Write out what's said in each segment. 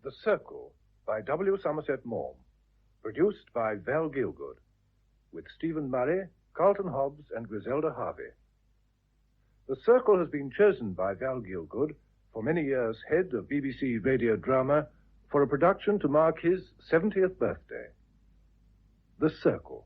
The Circle by W. Somerset Maugham, produced by Val Gielgud, with Stephen Murray, Carlton Hobbs, and Griselda Harvey. The Circle has been chosen by Val Gielgud, for many years head of BBC radio drama, for a production to mark his 70th birthday. The Circle.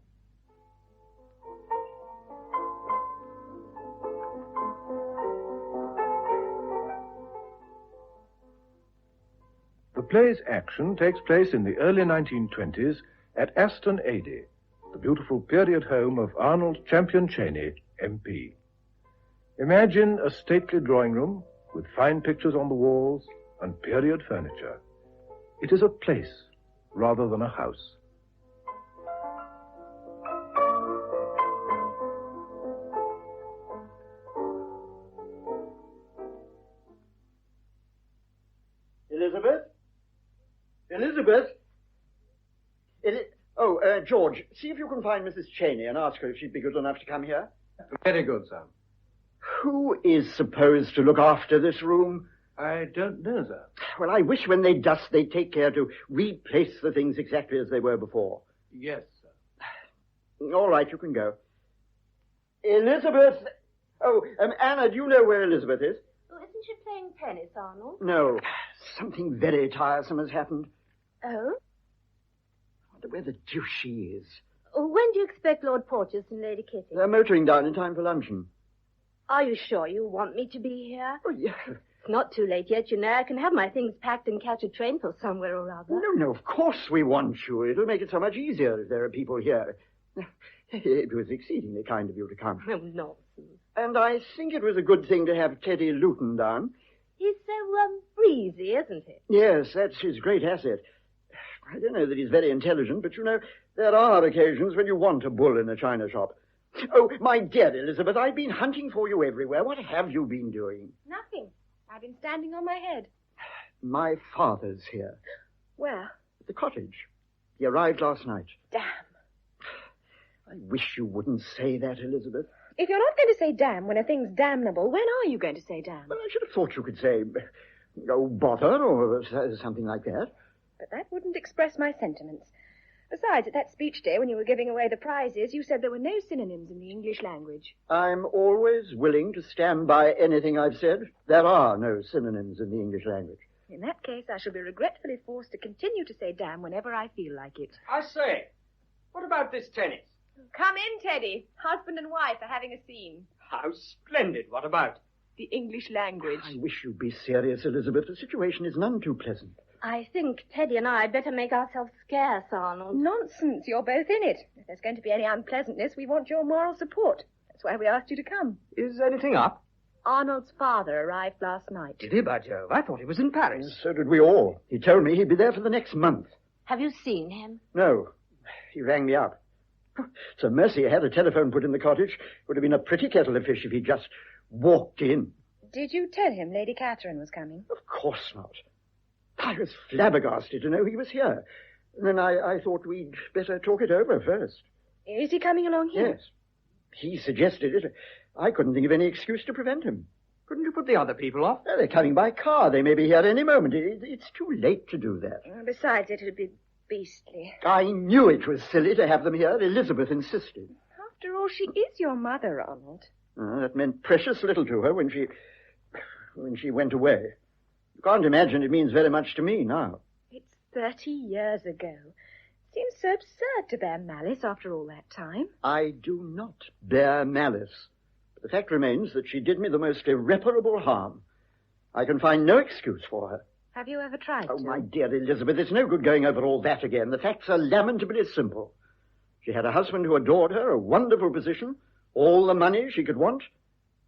The play's action takes place in the early 1920s at Aston Adey, the beautiful period home of Arnold Champion Cheney, MP. Imagine a stately drawing room with fine pictures on the walls and period furniture. It is a place rather than a house. Elizabeth? Elizabeth? George, see if you can find Mrs. Cheney and ask her if she'd be good enough to come here. Very good, sir. Who is supposed to look after this room? I don't know, sir. Well, I wish when they dust they'd take care to replace the things exactly as they were before. Yes, sir. All right, you can go. Elizabeth! Anna, do you know where Elizabeth is? Oh, isn't she playing tennis, Arnold? No. Something very tiresome has happened. Oh? I wonder where the deuce she is. Oh, when do you expect Lord Porteous and Lady Kitty? They're motoring down in time for luncheon. Are you sure you want me to be here? Oh, yeah. It's not too late yet, you know. I can have my things packed and catch a train for somewhere or other. No, of course we want you. It'll make it so much easier if there are people here. It was exceedingly kind of you to come. Oh, nonsense. And I think it was a good thing to have Teddy Luton down. He's so, breezy, isn't he? Yes, that's his great asset. I don't know that he's very intelligent, but, you know, there are occasions when you want a bull in a china shop. Oh, my dear Elizabeth, I've been hunting for you everywhere. What have you been doing? Nothing. I've been standing on my head. My father's here. Where? At the cottage. He arrived last night. Damn. I wish you wouldn't say that, Elizabeth. If you're not going to say damn when a thing's damnable, when are you going to say damn? Well, I should have thought you could say, oh, bother, or something like that. But that wouldn't express my sentiments. Besides, at that speech day when you were giving away the prizes, you said there were no synonyms in the English language. I'm always willing to stand by anything I've said. There are no synonyms in the English language. In that case, I shall be regretfully forced to continue to say damn whenever I feel like it. I say, what about this tennis? Come in, Teddy. Husband and wife are having a scene. How splendid. What about? The English language. I wish you'd be serious, Elizabeth. The situation is none too pleasant. I think Teddy and I had better make ourselves scarce, Arnold. Nonsense. You're both in it. If there's going to be any unpleasantness, we want your moral support. That's why we asked you to come. Is anything up? Arnold's father arrived last night. Did he, by Jove? I thought he was in Paris. So did we all. He told me he'd be there for the next month. Have you seen him? No. He rang me up. It's a mercy he had a telephone put in the cottage. It would have been a pretty kettle of fish if he'd just walked in. Did you tell him Lady Catherine was coming? Of course not. I was flabbergasted to know he was here. And then I thought we'd better talk it over first. Is he coming along here? Yes. He suggested it. I couldn't think of any excuse to prevent him. Couldn't you put the other people off? Well, they're coming by car. They may be here any moment. It's too late to do that. Besides, it would be beastly. I knew it was silly to have them here. Elizabeth insisted. After all, she is your mother, Arnold. That meant precious little to her when she went away. You can't imagine it means very much to me now. It's 30 years ago. Seems so absurd to bear malice after all that time. I do not bear malice. But the fact remains that she did me the most irreparable harm. I can find no excuse for her. Have you ever tried Oh, to? my dear Elizabeth, it's no good going over all that again. The facts are lamentably simple. She had a husband who adored her, a wonderful position, all the money she could want,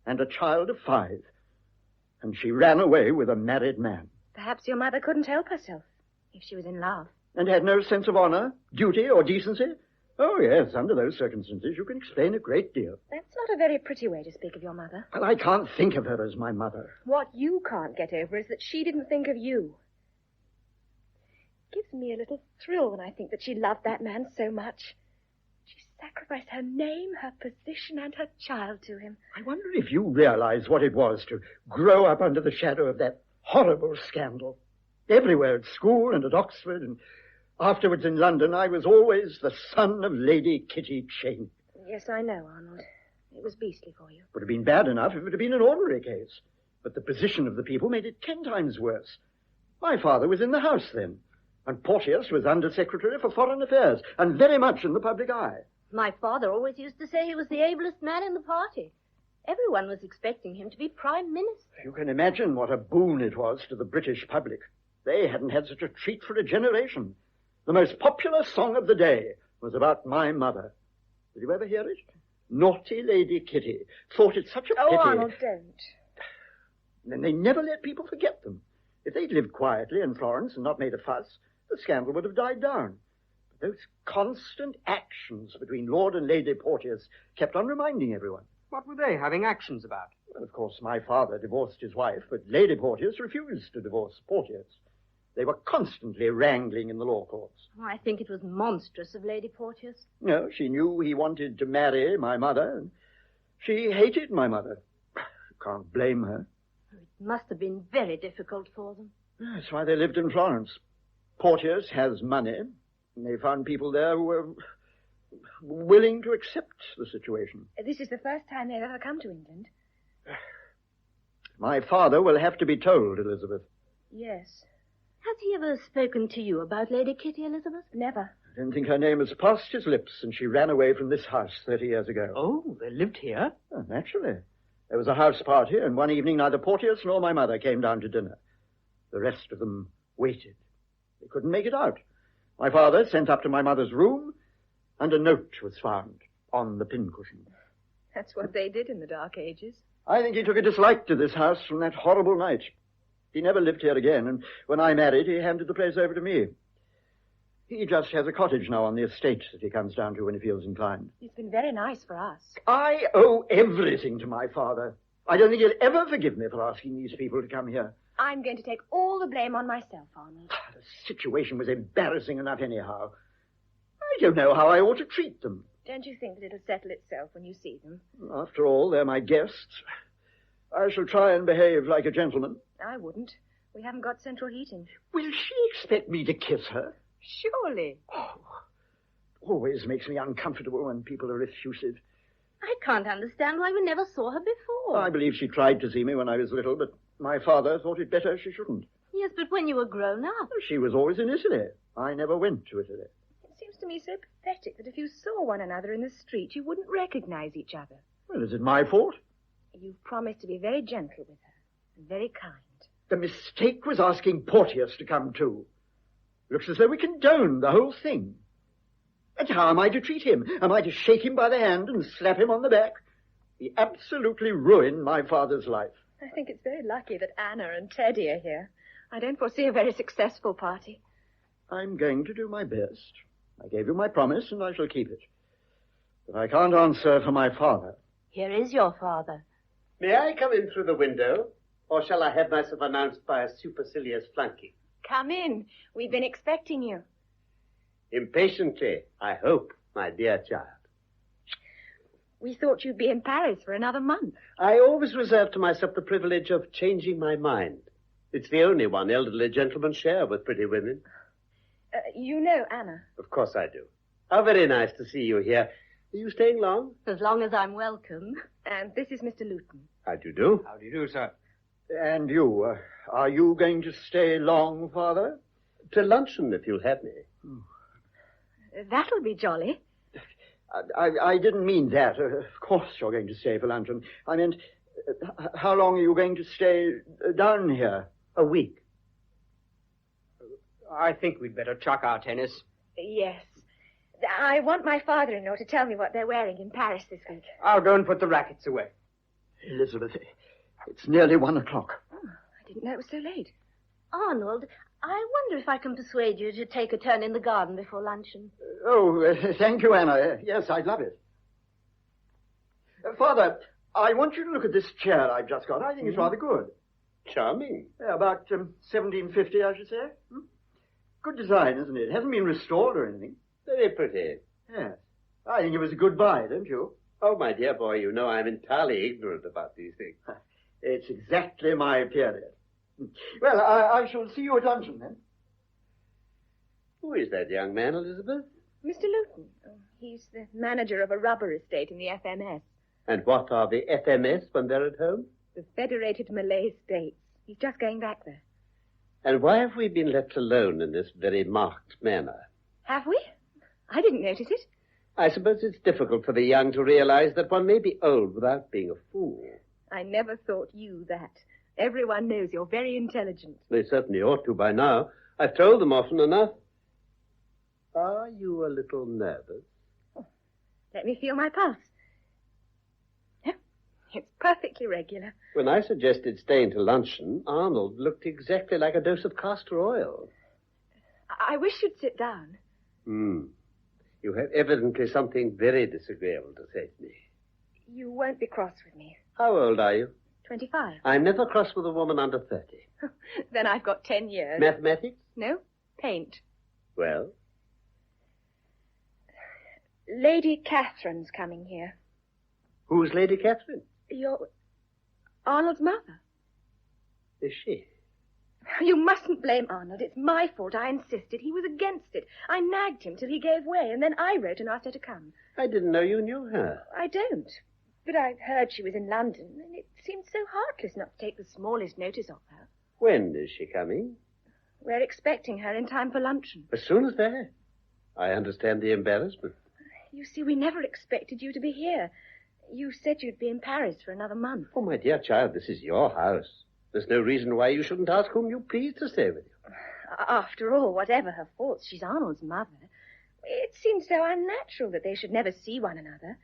and a child of 5. And she ran away with a married man. Perhaps your mother couldn't help herself if she was in love. And had no sense of honor, duty, or decency? Oh, yes, under those circumstances, you can explain a great deal. That's not a very pretty way to speak of your mother. Well, I can't think of her as my mother. What you can't get over is that she didn't think of you. It gives me a little thrill when I think that she loved that man so much. She sacrificed her name, her position, and her child to him. I wonder if you realize what it was to grow up under the shadow of that horrible scandal. Everywhere, at school and at Oxford, and afterwards in London, I was always the son of Lady Kitty Cheney. Yes, I know, Arnold. It was beastly for you. Would have been bad enough if it had been an ordinary case. But the position of the people made it 10 times worse. My father was in the House then, and Porteous was Under-Secretary for Foreign Affairs, and very much in the public eye. My father always used to say he was the ablest man in the party. Everyone was expecting him to be Prime Minister. You can imagine what a boon it was to the British public. They hadn't had such a treat for a generation. The most popular song of the day was about my mother. Did you ever hear it? Naughty Lady Kitty. Thought it such a pity. Oh, Arnold, don't. And they never let people forget them. If they'd lived quietly in Florence and not made a fuss, the scandal would have died down. But those constant actions between Lord and Lady Porteous kept on reminding everyone. What were they having actions about? Well, of course, my father divorced his wife, but Lady Porteous refused to divorce Porteous. They were constantly wrangling in the law courts. Oh, I think it was monstrous of Lady Porteous. No, she knew he wanted to marry my mother, and she hated my mother. Can't blame her. It must have been very difficult for them. That's why they lived in Florence. Porteous has money, and they found people there who were willing to accept the situation. This is the first time they've ever come to England. My father will have to be told, Elizabeth. Yes. Has he ever spoken to you about Lady Kitty, Elizabeth? Never. I don't think her name has passed his lips since she ran away from this house 30 years ago. Oh, they lived here? Oh, naturally. There was a house party, and one evening neither Porteous nor my mother came down to dinner. The rest of them waited. They couldn't make it out. My father sent up to my mother's room, and a note was found on the pincushion. That's what they did in the Dark Ages. I think he took a dislike to this house from that horrible night. He never lived here again, and when I married, he handed the place over to me. He just has a cottage now on the estate that he comes down to when he feels inclined. It's been very nice for us. I owe everything to my father. I don't think he'll ever forgive me for asking these people to come here. I'm going to take all the blame on myself, Arnold. The situation was embarrassing enough anyhow. I don't know how I ought to treat them. Don't you think that it'll settle itself when you see them? After all, they're my guests. I shall try and behave like a gentleman. I wouldn't. We haven't got central heating. Will she expect me to kiss her? Surely. Oh, always makes me uncomfortable when people are effusive. I can't understand why we never saw her before. I believe she tried to see me when I was little, but my father thought it better she shouldn't. Yes, but when you were grown up. She was always in Italy. I never went to Italy. It seems to me so pathetic that if you saw one another in the street, you wouldn't recognize each other. Well, is it my fault? You've promised to be very gentle with her and very kind. The mistake was asking Porteous to come too. Looks as though we condone the whole thing. And how am I to treat him? Am I to shake him by the hand and slap him on the back? He absolutely ruined my father's life. I think it's very lucky that Anna and Teddy are here. I don't foresee a very successful party. I'm going to do my best. I gave you my promise, and I shall keep it. But I can't answer for my father. Here is your father. May I come in through the window, or shall I have myself announced by a supercilious flunky? Come in. We've been expecting you. Impatiently, I hope, my dear child. We thought you'd be in Paris for another month. I always reserve to myself the privilege of changing my mind. It's the only one elderly gentlemen share with pretty women. You know Anna. Of course I do. How very nice to see you here. Are you staying long? As long as I'm welcome. And this is Mr. Luton. How do you do? How do you do, sir? And you, are you going to stay long, Father? To luncheon, if you'll have me. That'll be jolly. I didn't mean that. Of course you're going to stay for luncheon. I meant, how long are you going to stay down here? A week. I think we'd better chuck our tennis. Yes. I want my father-in-law to tell me what they're wearing in Paris this week. I'll go and put the rackets away. Elizabeth, it's nearly 1 o'clock. Oh, I didn't know it was so late. Arnold, I wonder if I can persuade you to take a turn in the garden before luncheon. Thank you, Anna. Yes, I'd love it. Father, I want you to look at this chair I've just got. I think it's rather good. Charming. Yeah, about 1750, I should say. Good design, isn't it? It hasn't been restored or anything. Very pretty. Yes. I think it was a good buy, don't you? Oh, my dear boy, you know I'm entirely ignorant about these things. It's exactly my period. Well, I shall see you at luncheon, then. Who is that young man, Elizabeth? Mr. Luton. Oh, he's the manager of a rubber estate in the FMS. And what are the FMS when they're at home? The Federated Malay States. He's just going back there. And why have we been left alone in this very marked manner? Have we? I didn't notice it. I suppose it's difficult for the young to realize that one may be old without being a fool. I never thought you that. Everyone knows you're very intelligent. They certainly ought to by now. I've told them often enough. Are you a little nervous? Oh, let me feel my pulse. It's perfectly regular. When I suggested staying to luncheon, Arnold looked exactly like a dose of castor oil. I wish you'd sit down. You have evidently something very disagreeable to say to me. You won't be cross with me. How old are you? 25. I'm never cross with a woman under 30. Then I've got 10 years. Mathematics? No, paint. Well? Lady Catherine's coming here. Who's Lady Catherine? You're Arnold's mother. Is she? You mustn't blame Arnold. It's my fault. I insisted. He was against it. I nagged him till he gave way, and then I wrote and asked her to come. I didn't know you knew her. I don't. But I heard she was in London, and it seemed so heartless not to take the smallest notice of her. When is she coming? We're expecting her in time for luncheon. As soon as that. I understand the embarrassment. You see, we never expected you to be here. You said you'd be in Paris for another month. Oh, my dear child, this is your house. There's no reason why you shouldn't ask whom you please to stay with you. After all, whatever her faults, she's Arnold's mother. It seemed so unnatural that they should never see one another.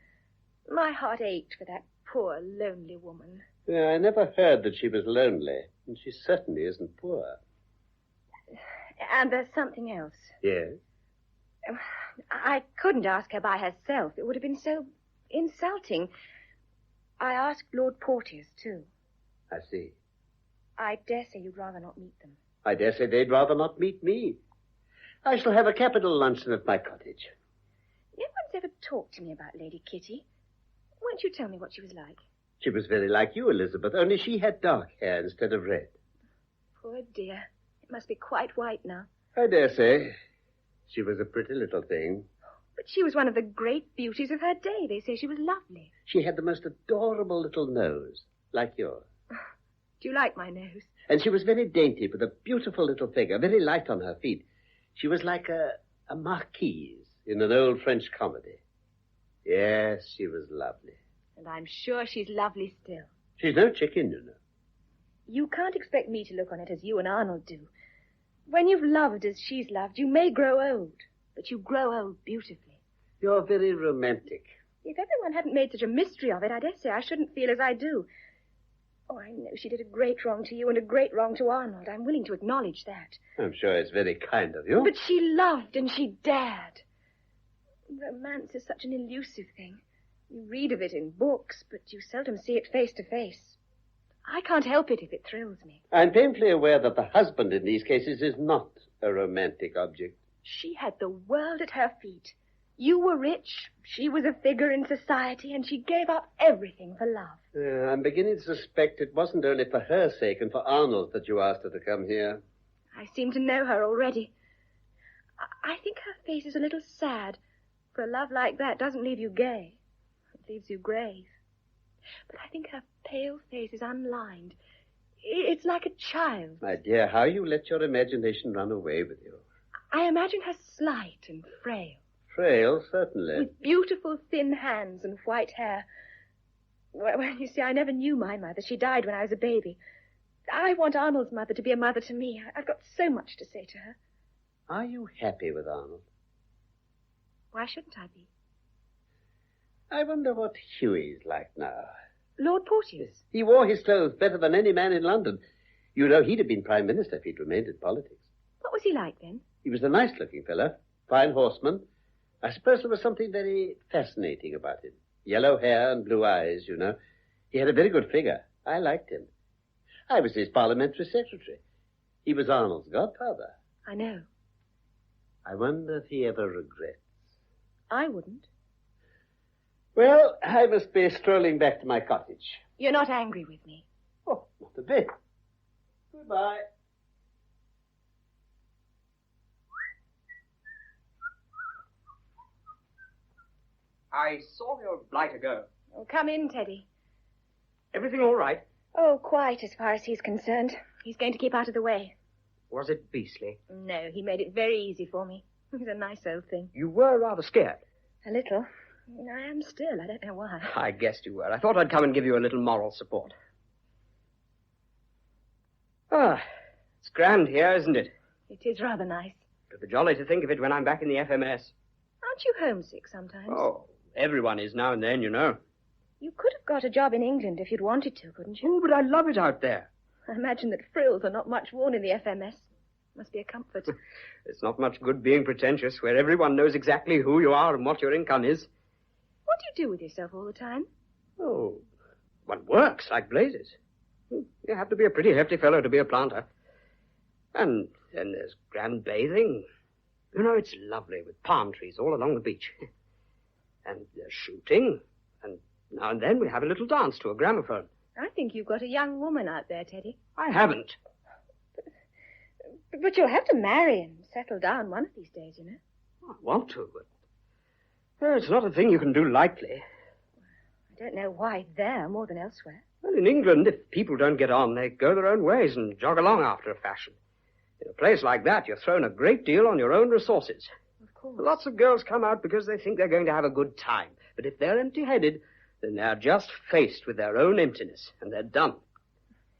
My heart ached for that poor, lonely woman. Yeah, I never heard that she was lonely, and she certainly isn't poor. And there's something else. Yes? I couldn't ask her by herself. It would have been so insulting. I asked Lord Porteous, too. I see. I dare say you'd rather not meet them. I dare say they'd rather not meet me. I shall have a capital luncheon at my cottage. No one's ever talked to me about Lady Kitty. Won't you tell me what she was like? She was very like you, Elizabeth, only she had dark hair instead of red. Poor dear. It must be quite white now. I dare say. She was a pretty little thing. But she was one of the great beauties of her day. They say she was lovely. She had the most adorable little nose, like yours. Do you like my nose? And she was very dainty, with a beautiful little figure, very light on her feet. She was like a marquise in an old French comedy. Yes, she was lovely. And I'm sure she's lovely still. She's no chicken, you know. You can't expect me to look on it as you and Arnold do. When you've loved as she's loved, you may grow old, but you grow old beautifully. You're very romantic. If everyone hadn't made such a mystery of it, I dare say I shouldn't feel as I do. Oh, I know she did a great wrong to you and a great wrong to Arnold. I'm willing to acknowledge that. I'm sure it's very kind of you. But she loved and she dared. Romance is such an elusive thing. You read of it in books, but you seldom see it face to face. I can't help it if it thrills me. I'm painfully aware that the husband in these cases is not a romantic object. She had the world at her feet. You were rich, she was a figure in society, and she gave up everything for love. I'm beginning to suspect it wasn't only for her sake and for Arnold's that you asked her to come here. I seem to know her already. I think her face is a little sad, for a love like that doesn't leave you gay. It leaves you grave. But I think her pale face is unlined. It's like a child. My dear, how you let your imagination run away with you. I imagine her slight and frail. Frail, certainly. With beautiful thin hands and white hair. Well, you see, I never knew my mother. She died when I was a baby. I want Arnold's mother to be a mother to me. I've got so much to say to her. Are you happy with Arnold? Why shouldn't I be? I wonder what Hughie's like now. Lord Porteous? He wore his clothes better than any man in London. You know, he'd have been Prime Minister if he'd remained in politics. What was he like, then? He was a nice-looking fellow, fine horseman. I suppose there was something very fascinating about him. Yellow hair and blue eyes, you know. He had a very good figure. I liked him. I was his parliamentary secretary. He was Arnold's godfather. I know. I wonder if he ever regrets. I wouldn't. Well, I must be strolling back to my cottage. You're not angry with me? Oh, not a bit. Goodbye. I saw the old blighter go. Oh, come in, Teddy. Everything all right? Oh, quite, as far as he's concerned. He's going to keep out of the way. Was it beastly? No, he made it very easy for me. He's a nice old thing. You were rather scared. A little. I am still. I don't know why. I guessed you were. I thought I'd come and give you a little moral support. Ah, it's grand here, isn't it? It is rather nice. It'll be jolly to think of it when I'm back in the FMS. Aren't you homesick sometimes? Oh, everyone is now and then, you know. You could have got a job in England if you'd wanted to, couldn't you? Oh, but I love it out there. I imagine that frills are not much worn in the FMS. Must be a comfort. It's not much good being pretentious, where everyone knows exactly who you are and what your income is. What do you do with yourself all the time? Oh, one works like blazes. You have to be a pretty hefty fellow to be a planter. And then there's grand bathing. You know, it's lovely with palm trees all along the beach. And there's shooting. And now and then we have a little dance to a gramophone. I think you've got a young woman out there, Teddy. I haven't. But you'll have to marry and settle down one of these days, you know. I want to, but it's not a thing you can do lightly. I don't know why there more than elsewhere. Well, in England, if people don't get on, they go their own ways and jog along after a fashion. In a place like that, you're thrown a great deal on your own resources. Of course. Lots of girls come out because they think they're going to have a good time. But if they're empty-headed, then they're just faced with their own emptiness, and they're done.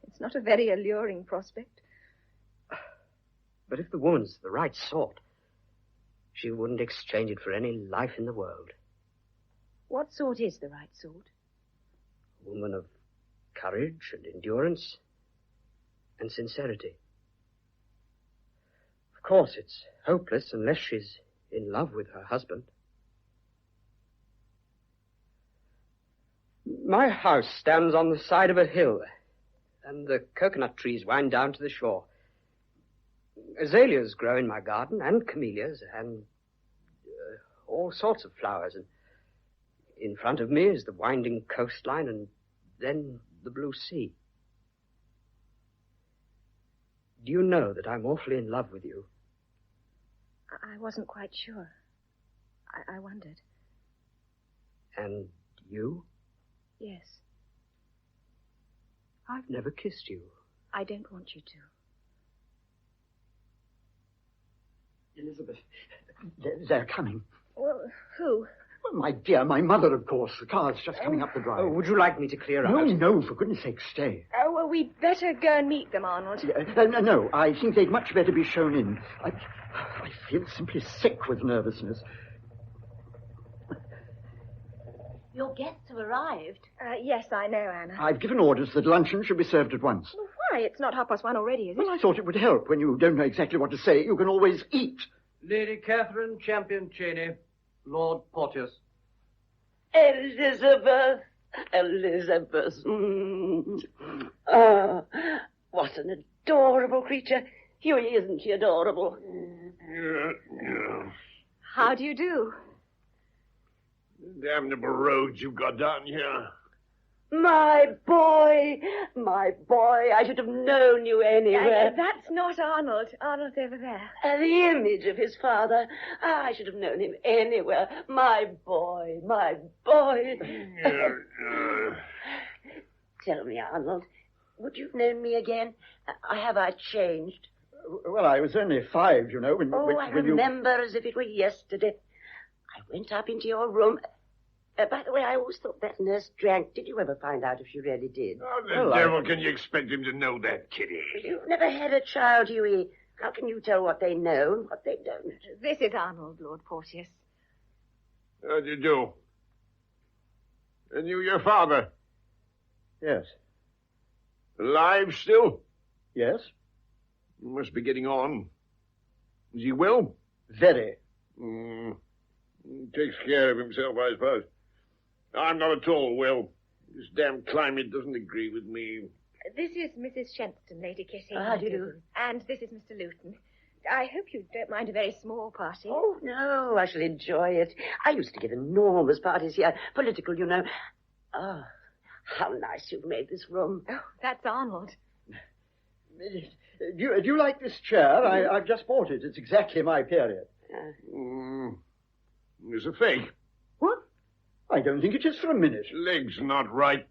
It's not a very alluring prospect. But if the woman's the right sort, she wouldn't exchange it for any life in the world. What sort is the right sort? A woman of courage and endurance and sincerity. Of course, it's hopeless unless she's in love with her husband. My house stands on the side of a hill, and the coconut trees wind down to the shore. Azaleas grow in my garden, and camellias, and all sorts of flowers. And in front of me is the winding coastline, and then the blue sea. Do you know that I'm awfully in love with you? I wasn't quite sure. I wondered. And you? Yes. I've never kissed you. I don't want you to. Elizabeth, they're coming. Well, who? Well, my dear, my mother, of course. The car's just coming up the drive. Oh, would you like me to clear No, out? no, for goodness sake, stay. Oh, well, we'd better go and meet them, Arnold. No, I think they'd much better be shown in. I feel simply sick with nervousness. Your guests have arrived. Yes, I know, Anna. I've given orders that luncheon should be served at once. Well, why? It's not 1:30 already, is it? Well, I thought it would help. When you don't know exactly what to say, you can always eat. Lady Catherine Champion Cheney, Lord Porteous. Elizabeth. Oh, what an adorable creature. Hughie, isn't she adorable? How do you do? Damnable roads you've got down here. My boy. I should have known you anywhere. That's not Arnold. Arnold's over there. The image of his father. I should have known him anywhere. My boy. Tell me, Arnold, would you have known me again? Have I changed? Well, I was only 5, you know, when I remember as if it were yesterday. I went up into your room. By the way, I always thought that nurse drank. Did you ever find out if she really did? How the devil can you expect him to know that, Kitty? You've never had a child, Hughie. How can you tell what they know and what they don't? This is Arnold, Lord Porteous. How do you do? And you, your father? Yes. Alive still? Yes? You must be getting on. Is he well? Very. He takes care of himself, I suppose. I'm not at all well. This damn climate doesn't agree with me. This is Mrs. Shenstone, Lady Kitty. How do you do? And this is Mr. Luton. I hope you don't mind a very small party. Oh, no, I shall enjoy it. I used to give enormous parties here. Political, you know. Oh, how nice you've made this room. Oh, that's Arnold. Do you like this chair? I've just bought it. It's exactly my period. It's a fake. What? I don't think it is for a minute. Leg's not right.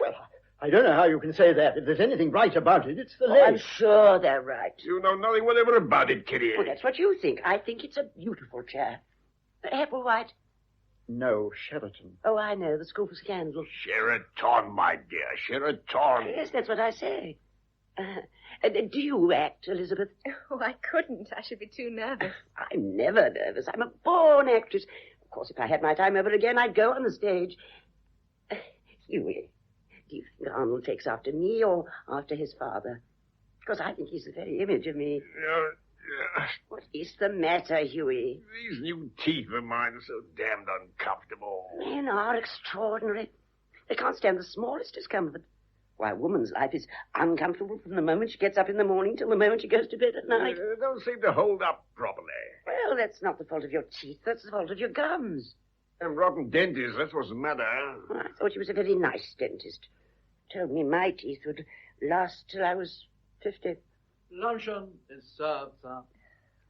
Well, I don't know how you can say that. If there's anything right about it, it's the Oh, leg. I'm sure they're right. You know nothing whatever about it, Kitty. Well, that's what you think. I think it's a beautiful chair. Applewhite. No, Sheraton. Oh, I know. The school for scandal. Sheraton, my dear. Sheraton. Yes, that's what I say. Do you act, Elizabeth? Oh, I couldn't. I should be too nervous. I'm never nervous. I'm a born actress. Of course, if I had my time over again, I'd go on the stage. Hughie, do you think Arnold takes after me or after his father? Because I think he's the very image of me. What is the matter, Hughie? These new teeth of mine are so damned uncomfortable. Men are extraordinary. They can't stand the smallest discomfort. Why, a woman's life is uncomfortable from the moment she gets up in the morning till the moment she goes to bed at night. They don't seem to hold up properly. Well, that's not the fault of your teeth. That's the fault of your gums. Them rotten dentists, that's what's the matter. Well, I thought he was a very nice dentist. Told me my teeth would last till I was 50. Luncheon is served, sir.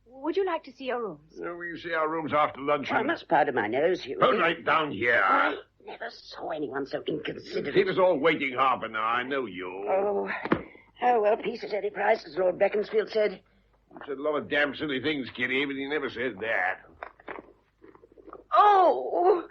Would you like to see your rooms? We see our rooms after luncheon. I must powder my nose, Hughie. Hold right down here. I never saw anyone so inconsiderate. Keep us all waiting half an hour. I know you. Oh, well, peace at any price, as Lord Beaconsfield said. He said a lot of damn silly things, Kitty, but he never said that. Oh!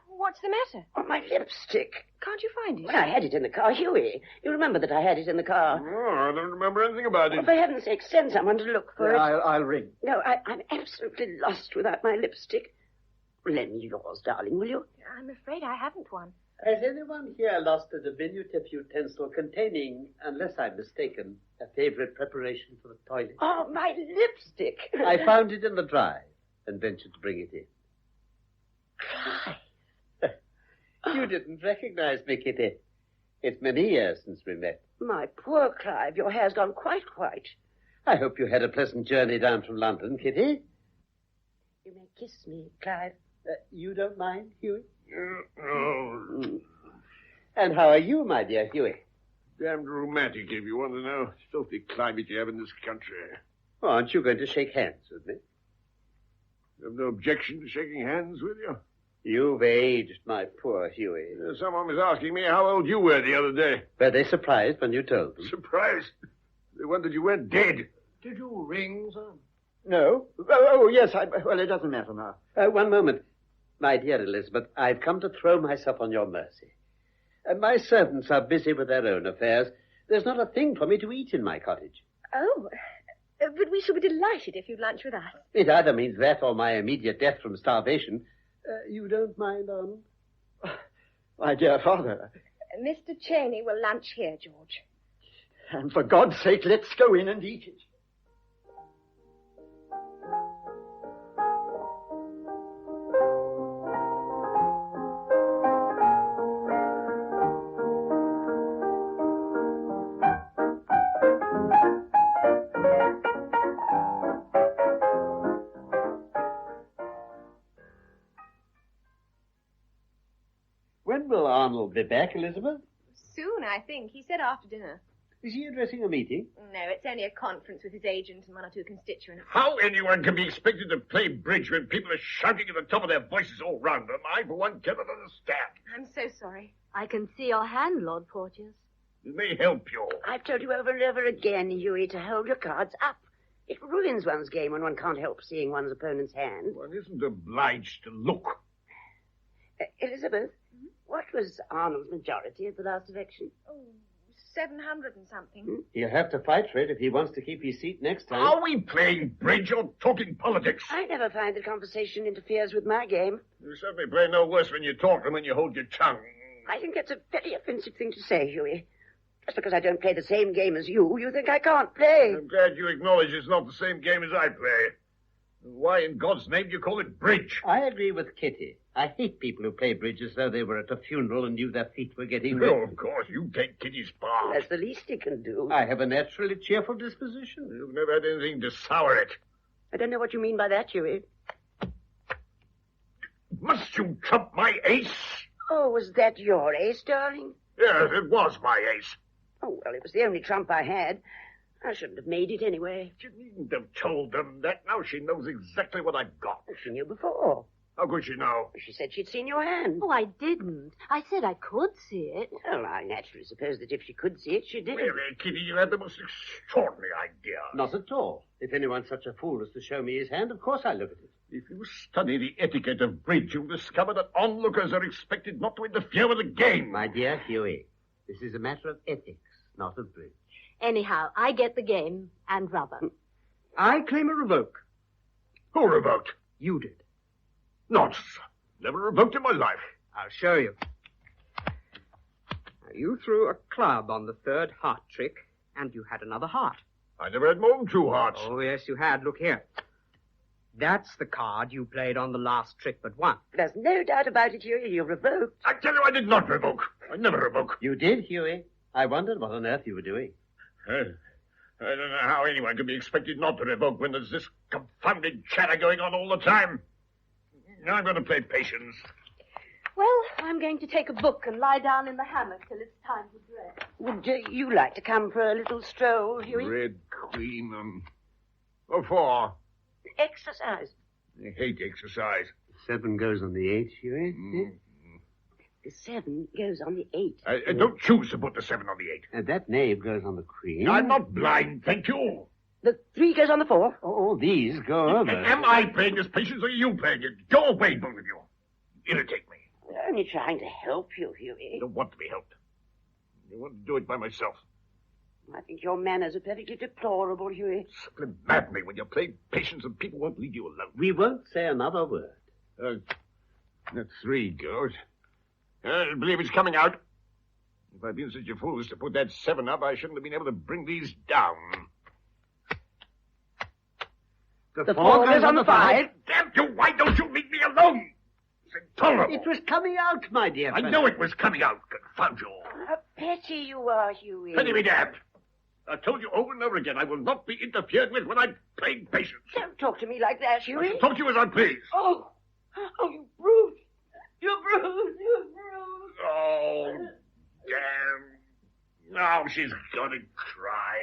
What's the matter? Oh, my lipstick. Can't you find it? Well, I had it in the car, Hughie. You remember that I had it in the car. Oh, I don't remember anything about Well, it. for heaven's sake, send someone to look for it. I'll ring. No, I'm absolutely lost without my lipstick. Lend me yours, darling, will you? I'm afraid I haven't one. Has anyone here lost a diminutive utensil containing, unless I'm mistaken, a favorite preparation for the toilet? Oh, my lipstick. I found it in the drive and ventured to bring it in. Clive. You didn't recognize me, Kitty. It's many years since we met. My poor Clive, your hair's gone quite white. I hope you had a pleasant journey down from London, Kitty. You may kiss me, Clive. You don't mind, Hughie? Oh, And how are you, my dear Hughie? damned romantic, if you want to know. Filthy climate you have in this country. Oh, aren't you going to shake hands with me? You have no objection to shaking hands with you? You've aged, my poor Hughie. Someone was asking me how old you were the other day. Were they surprised when you told them? Surprised? They wondered you weren't dead. Did you ring, sir? No? Oh, yes. Well, it doesn't matter now. One moment. My dear Elizabeth, I've come to throw myself on your mercy. My servants are busy with their own affairs. There's not a thing for me to eat in my cottage. Oh, but we shall be delighted if you'd lunch with us. It either means that or my immediate death from starvation. You don't mind, Arnold? My dear father. Mr. Cheney will lunch here, George. And for God's sake, let's go in and eat it. When will Arnold be back, Elizabeth? Soon, I think. He said after dinner. Is he addressing a meeting? No, it's only a conference with his agent and one or two constituents. How anyone can be expected to play bridge when people are shouting at the top of their voices all round them, I, for one, cannot understand. I'm so sorry. I can see your hand, Lord Porteous. It may help you. I've told you over and over again, Hughie, to hold your cards up. It ruins one's game when one can't help seeing one's opponent's hand. One isn't obliged to look. Elizabeth, what was Arnold's majority at the last election? Oh, 700 and something. He'll have to fight for it if he wants to keep his seat next time. Are we playing bridge or talking politics? I never find that conversation interferes with my game. You certainly play no worse when you talk than when you hold your tongue. I think that's a very offensive thing to say, Hughie. Just because I don't play the same game as you think I can't play. I'm glad you acknowledge it's not the same game as I play. Why in God's name do you call it bridge? I agree with Kitty. I hate people who play bridge as though they were at a funeral and knew their feet were getting red. Oh, of course, you take Kitty's part. That's the least he can do. I have a naturally cheerful disposition. You've never had anything to sour it. I don't know what you mean by that, Hughie. Must you trump my ace? Oh, was that your ace, darling? Yes, it was my ace. Oh, well, it was the only trump I had. I shouldn't have made it anyway. She needn't have told them that. Now she knows exactly what I've got. She knew before. How could she know? She said she'd seen your hand. Oh, I didn't. I said I could see it. Well, I naturally suppose that if she could see it, she did. Really, Kitty, you had the most extraordinary idea. Not at all. If anyone's such a fool as to show me his hand, of course I look at it. If you study the etiquette of bridge, you'll discover that onlookers are expected not to interfere with the game. My dear Huey, this is a matter of ethics, not of bridge. Anyhow, I get the game and rubber. I claim a revoke. Who revoked? You did. Nonsense. Never revoked in my life. I'll show you. Now, you threw a club on the third heart trick, and you had another heart. I never had more than 2 hearts. Oh, yes, you had. Look here. That's the card you played on the last trick but one. There's no doubt about it, Huey. You revoked. I tell you, I did not revoke. I never revoke. You did, Huey. I wondered what on earth you were doing. I don't know how anyone can be expected not to revoke when there's this confounded chatter going on all the time. Now I'm going to play patience. Well, I'm going to take a book and lie down in the hammock till it's time to dress. Would you like to come for a little stroll, Huey? Red Queen, what for? Exercise. I hate exercise. 7 goes on the 8, Huey. The 7 goes on the 8. I don't choose to put the 7 on the 8. And that knave goes on the queen. I'm not blind, thank you. The 3 goes on the 4. All these go over. Am I playing this patience or are you playing it? Go away, both of you. Irritate me. We're only trying to help you, Huey. I don't want to be helped. I want to do it by myself. I think your manners are perfectly deplorable, Huey. Simply mad me when you play patience and people won't leave you alone. We won't say another word. That 3 goes. I believe it's coming out. If I'd been such a fool as to put that 7 up, I shouldn't have been able to bring these down. The 4 goes on the 5. Damn you, why don't you leave me alone? It's intolerable. It was coming out, my dear I friend. know it was coming out. Confound you. How petty you are, Huey. Pity me damned. I've told you over and over again I will not be interfered with when I'm playing patience. Don't talk to me like that, I Huey. shall talk to you as I please. Oh, you brute. You brute. You brute. Oh, damn. Now she's going to cry.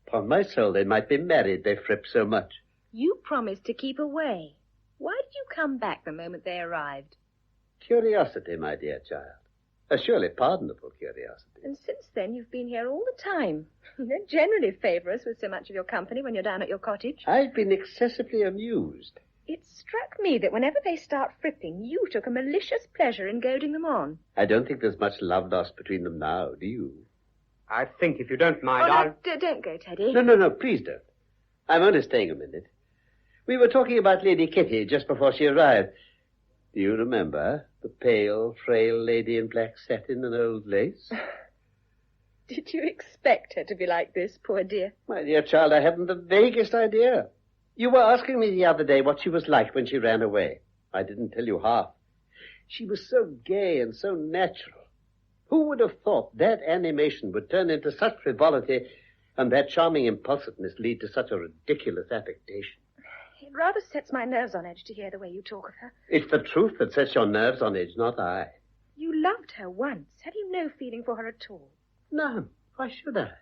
Upon my soul, they might be married, they fripp so much. You promised to keep away. Why did you come back the moment they arrived? Curiosity, my dear child. A surely pardonable curiosity. And since then, you've been here all the time. You don't generally favor us with so much of your company when you're down at your cottage. I've been excessively amused. It struck me that whenever they start fripping, you took a malicious pleasure in goading them on. I don't think there's much love lost between them now, do you? I think, if you don't mind, Don't go, Teddy. No, please don't. I'm only staying a minute. We were talking about Lady Kitty just before she arrived. Do you remember? The pale, frail lady in black satin and old lace? Did you expect her to be like this, poor dear? My dear child, I haven't the vaguest idea. You were asking me the other day what she was like when she ran away. I didn't tell you half. She was so gay and so natural. Who would have thought that animation would turn into such frivolity and that charming impulsiveness lead to such a ridiculous affectation? It rather sets my nerves on edge to hear the way you talk of her. It's the truth that sets your nerves on edge, not I. You loved her once. Have you no feeling for her at all? No, why should I?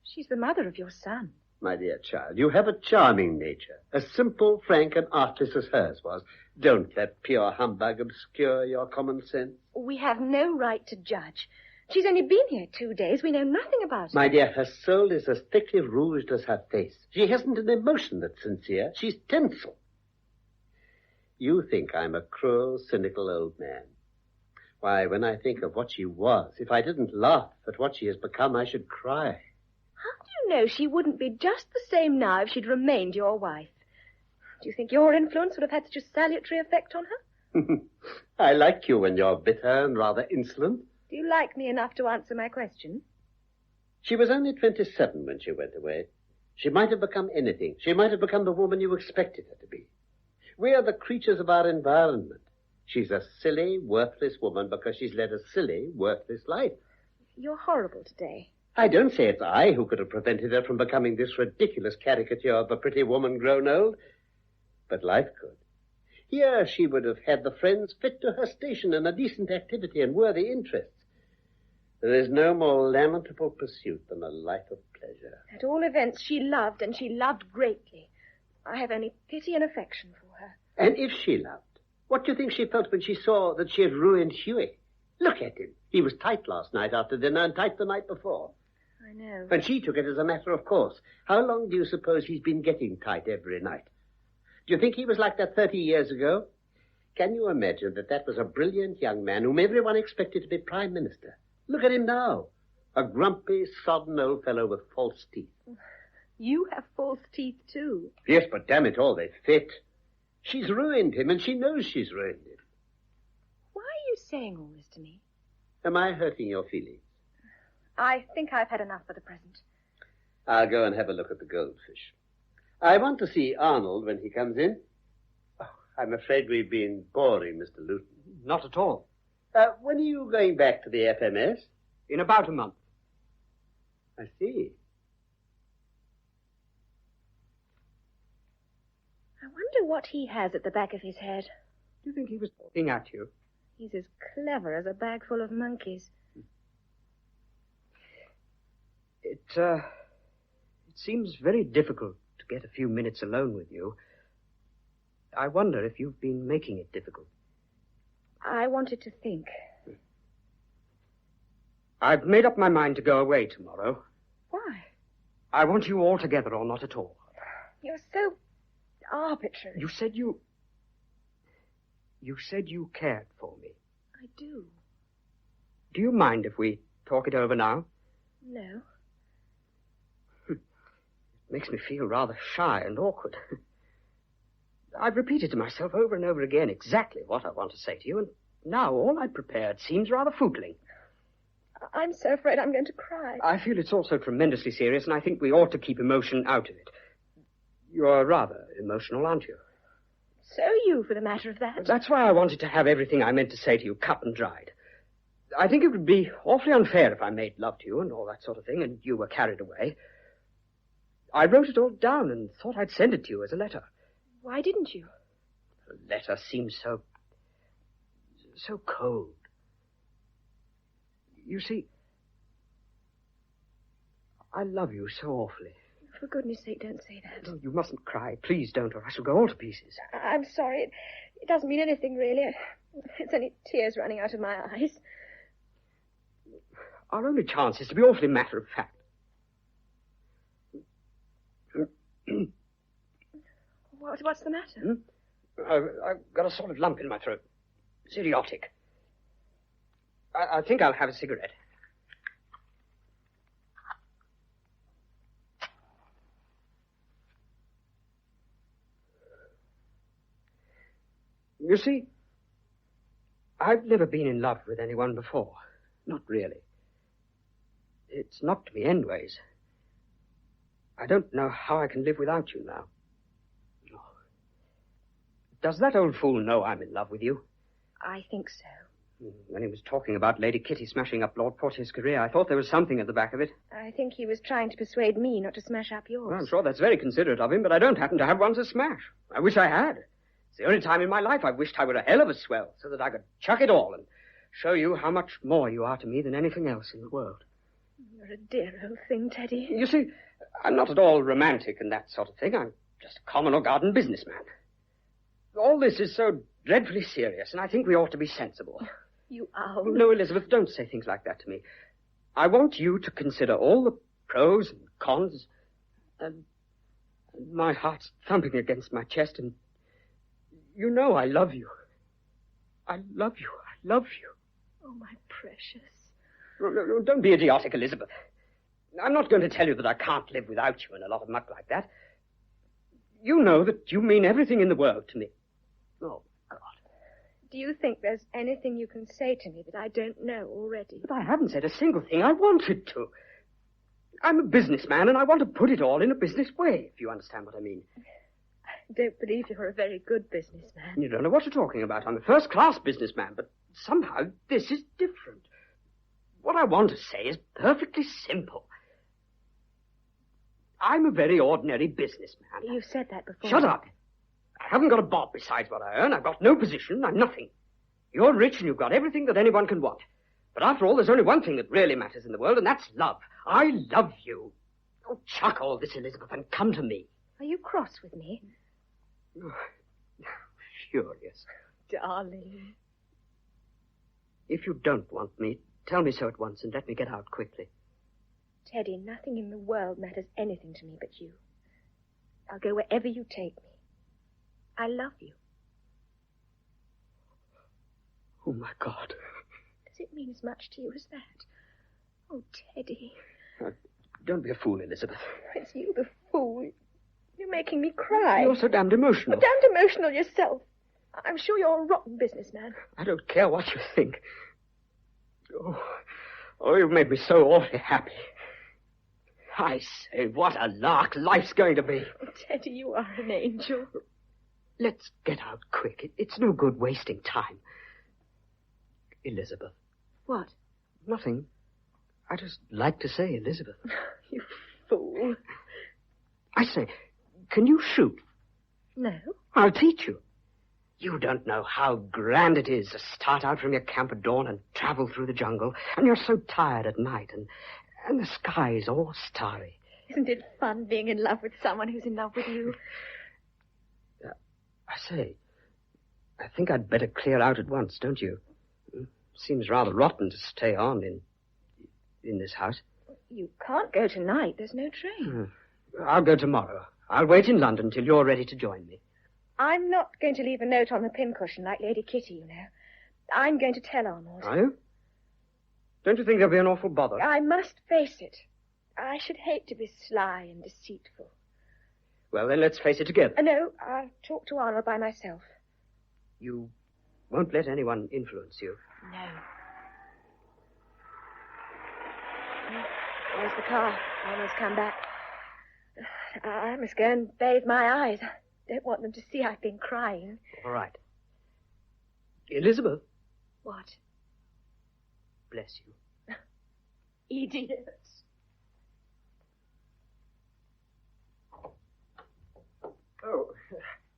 She's the mother of your son. My dear child, you have a charming nature, as simple, frank, and artless as hers was. Don't let pure humbug obscure your common sense. We have no right to judge. She's only been here 2 days. We know nothing about her. My dear, her soul is as thickly rouged as her face. She hasn't an emotion that's sincere. She's tinsel. You think I'm a cruel, cynical old man. Why, when I think of what she was, if I didn't laugh at what she has become, I should cry. How do you know she wouldn't be just the same now if she'd remained your wife? Do you think your influence would have had such a salutary effect on her? I like you when you're bitter and rather insolent. Do you like me enough to answer my question? She was only 27 when she went away. She might have become anything. She might have become the woman you expected her to be. We are the creatures of our environment. She's a silly, worthless woman because she's led a silly, worthless life. You're horrible today. I don't say it's I who could have prevented her from becoming this ridiculous caricature of a pretty woman grown old. But life could. Here she would have had the friends fit to her station and a decent activity and worthy interests. There is no more lamentable pursuit than a life of pleasure. At all events, she loved, and she loved greatly. I have only pity and affection for her. And if she loved, what do you think she felt when she saw that she had ruined Hughie? Look at him. He was tight last night after dinner and tight the night before. I know. And she took it as a matter of course. How long do you suppose he's been getting tight every night? Do you think he was like that 30 years ago? Can you imagine that was a brilliant young man whom everyone expected to be Prime Minister? Look at him now. A grumpy, sodden old fellow with false teeth. You have false teeth, too. Yes, but damn it all, they fit. She's ruined him, and she knows she's ruined him. Why are you saying all this to me? Am I hurting your feelings? I think I've had enough for the present. I'll go and have a look at the goldfish. I want to see Arnold when he comes in. Oh, I'm afraid we've been boring, Mr. Luton. Not at all. When are you going back to the FMS? In about a month. I see. I wonder what he has at the back of his head. Do you think he was talking at you? He's as clever as a bag full of monkeys. It seems very difficult to get a few minutes alone with you. I wonder if you've been making it difficult. I wanted to think. I've made up my mind to go away tomorrow. Why? I want you all together or not at all. You're so arbitrary. You said you cared for me. I do. Do you mind if we talk it over now? No. It makes me feel rather shy and awkward. I've repeated to myself over and over again exactly what I want to say to you, and now all I've prepared seems rather footling. I'm so afraid I'm going to cry. I feel it's all so tremendously serious, and I think we ought to keep emotion out of it. You're rather emotional, aren't you? So are you, for the matter of that. That's why I wanted to have everything I meant to say to you cut and dried. I think it would be awfully unfair if I made love to you and all that sort of thing, and you were carried away. I wrote it all down and thought I'd send it to you as a letter. Why didn't you? The letter seems so cold. You see, I love you so awfully. For goodness sake, don't say that. No, you mustn't cry. Please don't, or I shall go all to pieces. I'm sorry. It doesn't mean anything, really. It's only tears running out of my eyes. Our only chance is to be awfully matter of fact. What's the matter? I've got a sort of lump in my throat. It's idiotic. I think I'll have a cigarette. You see, I've never been in love with anyone before. Not really. It's knocked me endways. I don't know how I can live without you now. Oh. Does that old fool know I'm in love with you? I think so. When he was talking about Lady Kitty smashing up Lord Portier's career, I thought there was something at the back of it. I think he was trying to persuade me not to smash up yours. Well, I'm sure that's very considerate of him, but I don't happen to have one to smash. I wish I had. It's the only time in my life I've wished I were a hell of a swell, so that I could chuck it all and show you how much more you are to me than anything else in the world. You're a dear old thing, Teddy. You see, I'm not at all romantic and that sort of thing. I'm just a common or garden businessman. All this is so dreadfully serious, and I think we ought to be sensible. You owl. No, Elizabeth, don't say things like that to me. I want you to consider all the pros and cons, and my heart's thumping against my chest, and you know I love you. I love you. I love you. Oh, my precious. No, don't be idiotic, Elizabeth. I'm not going to tell you that I can't live without you in a lot of muck like that. You know that you mean everything in the world to me. Oh, God. Do you think there's anything you can say to me that I don't know already? But I haven't said a single thing I wanted to. I'm a businessman, and I want to put it all in a business way, if you understand what I mean. I don't believe you're a very good businessman. You don't know what you're talking about. I'm a first-class businessman, but somehow this is different. What I want to say is perfectly simple. I'm a very ordinary businessman. You've said that before. Shut up. I haven't got a bob besides what I earn. I've got no position. I'm nothing. You're rich and you've got everything that anyone can want. But after all, there's only one thing that really matters in the world, and that's love. I love you. Oh, chuck all this, Elizabeth, and come to me. Are you cross with me? Oh, furious. Darling. If you don't want me, tell me so at once and let me get out quickly. Teddy, nothing in the world matters anything to me but you. I'll go wherever you take me. I love you. Oh, my God. Does it mean as much to you as that? Oh, Teddy. Don't be a fool, Elizabeth. It's you, the fool. You're making me cry. You're so damned emotional. You're damned emotional yourself. I'm sure you're a rotten businessman. I don't care what you think. Oh, you've made me so awfully happy. I say, what a lark life's going to be. Oh, Teddy, you are an angel. Let's get out quick. It's no good wasting time. Elizabeth. What? Nothing. I just like to say Elizabeth. You fool. I say, can you shoot? No. I'll teach you. You don't know how grand it is to start out from your camp at dawn and travel through the jungle, and you're so tired at night, and the sky's all starry. Isn't it fun being in love with someone who's in love with you? I say, I think I'd better clear out at once, don't you? Seems rather rotten to stay on in this house. You can't go tonight. There's no train. I'll go tomorrow. I'll wait in London till you're ready to join me. I'm not going to leave a note on the pincushion like Lady Kitty, you know. I'm going to tell Arnold. Are you? Don't you think there'll be an awful bother? I must face it. I should hate to be sly and deceitful. Well, then let's face it together. No, I'll talk to Arnold by myself. You won't let anyone influence you? No. There's the car. Arnold's come back. I must go and bathe my eyes. I don't want them to see I've been crying. All right. Elizabeth. What? Bless you. Idiot. Oh,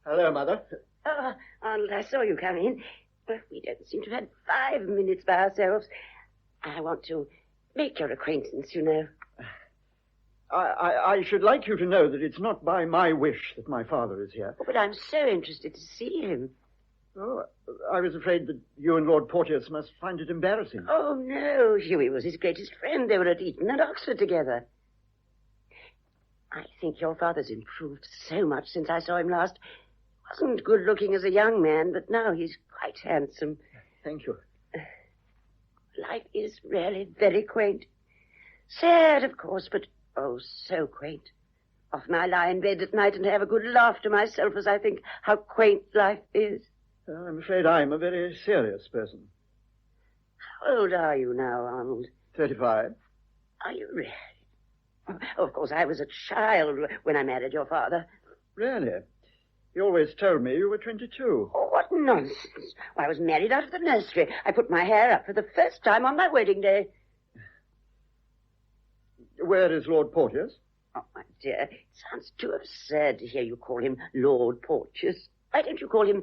hello, Mother. Oh, Arnold, I saw you come in. Well, we don't seem to have had 5 minutes by ourselves. I want to make your acquaintance, you know. I should like you to know that it's not by my wish that my father is here. Oh, but I'm so interested to see him. Oh, I was afraid that you and Lord Porteous must find it embarrassing. Oh, no. Hughie was his greatest friend. They were at Eton and Oxford together. I think your father's improved so much since I saw him last. Wasn't good-looking as a young man, but now he's quite handsome. Thank you. Life is really very quaint. Sad, of course, but oh, so quaint. Often I lie in bed at night and have a good laugh to myself as I think how quaint life is. I'm afraid I'm a very serious person. How old are you now, Arnold? 35. Are you really? Oh, of course, I was a child when I married your father. Really? You always told me you were 22. Oh, what nonsense. I was married out of the nursery. I put my hair up for the first time on my wedding day. Where is Lord Porteous? Oh, my dear, it sounds too absurd to hear you call him Lord Porteous. Why don't you call him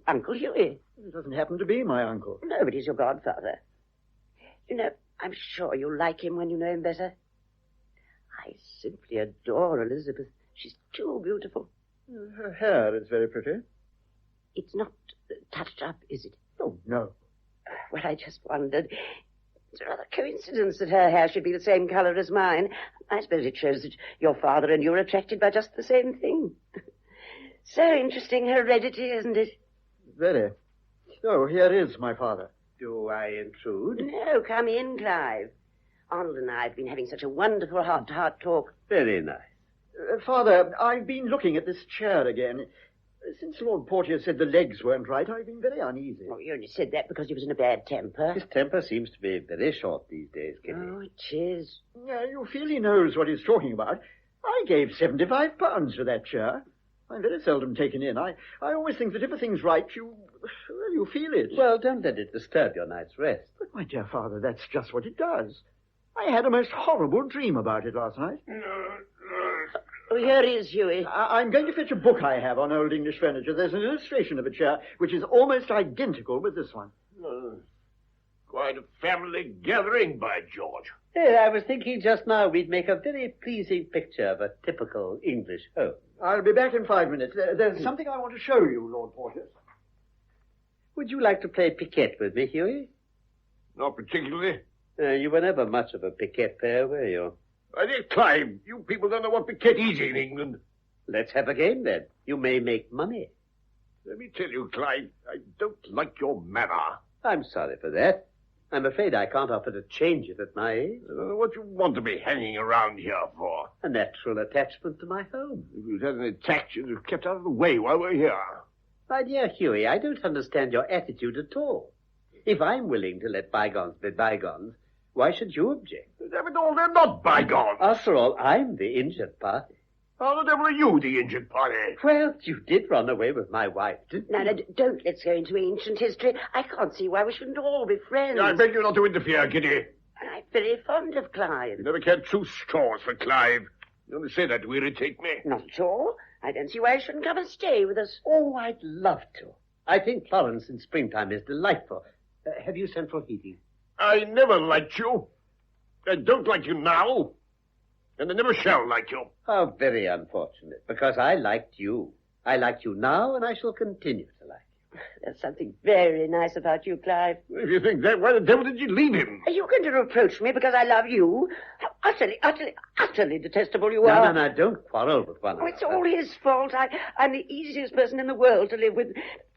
Uncle Hughie? He doesn't happen to be my uncle. No, but he's your godfather. You know, I'm sure you'll like him when you know him better. I simply adore Elizabeth. She's too beautiful. Her hair is very pretty. It's not touched up, is it? Oh, no. Well, I just wondered. It's a rather coincidence that her hair should be the same colour as mine. I suppose it shows that your father and you are attracted by just the same thing. So interesting heredity, isn't it? Very. So, here is my father. Do I intrude? No, come in, Clive. Arnold and I have been having such a wonderful heart-to-heart talk. Very nice. Father, I've been looking at this chair again. Since Lord Porteous said the legs weren't right, I've been very uneasy. Oh, you only said that because he was in a bad temper. His temper seems to be very short these days, Kitty. Oh, it is. You feel he knows what he's talking about. I gave £75 for that chair. I'm very seldom taken in. I always think that if a thing's right, you feel it. Well, don't let it disturb your night's rest. But, my dear father, that's just what it does. I had a most horrible dream about it last night. Oh, here he is, Hughie. I'm going to fetch a book I have on old English furniture. There's an illustration of a chair which is almost identical with this one. Quite a family gathering, by George. I was thinking just now we'd make a very pleasing picture of a typical English home. I'll be back in 5 minutes. There's something I want to show you, Lord Porteous. Would you like to play piquet with me, Hughie? Not particularly. You were never much of a piquet player, were you? I think, Clive, you people don't know what piquet is in England. Let's have a game, then. You may make money. Let me tell you, Clive, I don't like your manner. I'm sorry for that. I'm afraid I can't offer to change it at my age. What you want to be hanging around here for? A natural attachment to my home. If you'd had an attack, you'd have kept out of the way while we're here. My dear Hughie, I don't understand your attitude at all. If I'm willing to let bygones be bygones, why should you object? Damn it all, they're not bygones. After all, I'm the injured party. How the devil are you the injured party? Well, you did run away with my wife, didn't you? Now, don't let's go into ancient history. I can't see why we shouldn't all be friends. I beg you not to interfere, Kitty. I'm very fond of Clive. You never cared 2 straws for Clive. You only say that to irritate me. Not at all. I don't see why he shouldn't come and stay with us. Oh, I'd love to. I think Florence in springtime is delightful. Have you central heating? I never liked you. I don't like you now. And I never shall like you. How very unfortunate, because I liked you. I like you now, and I shall continue to like you. There's something very nice about you, Clive. If you think that, why the devil did you leave him? Are you going to reproach me because I love you? How utterly detestable you are. No, don't quarrel with one Oh, another. it's all his fault. I'm the easiest person in the world to live with.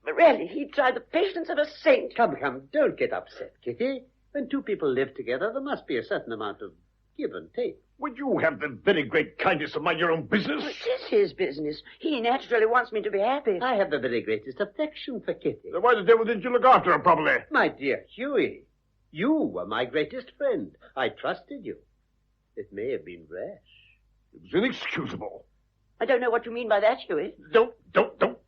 But really, he tried the patience of a saint. Come, don't get upset, Kitty. When 2 people live together, there must be a certain amount of give and take. Would you have the very great kindness to mind your own business? It is his business. He naturally wants me to be happy. I have the very greatest affection for Kitty. Then why the devil didn't you look after her properly? My dear Hughie, you were my greatest friend. I trusted you. It may have been rash. It was inexcusable. I don't know what you mean by that, Hughie. Don't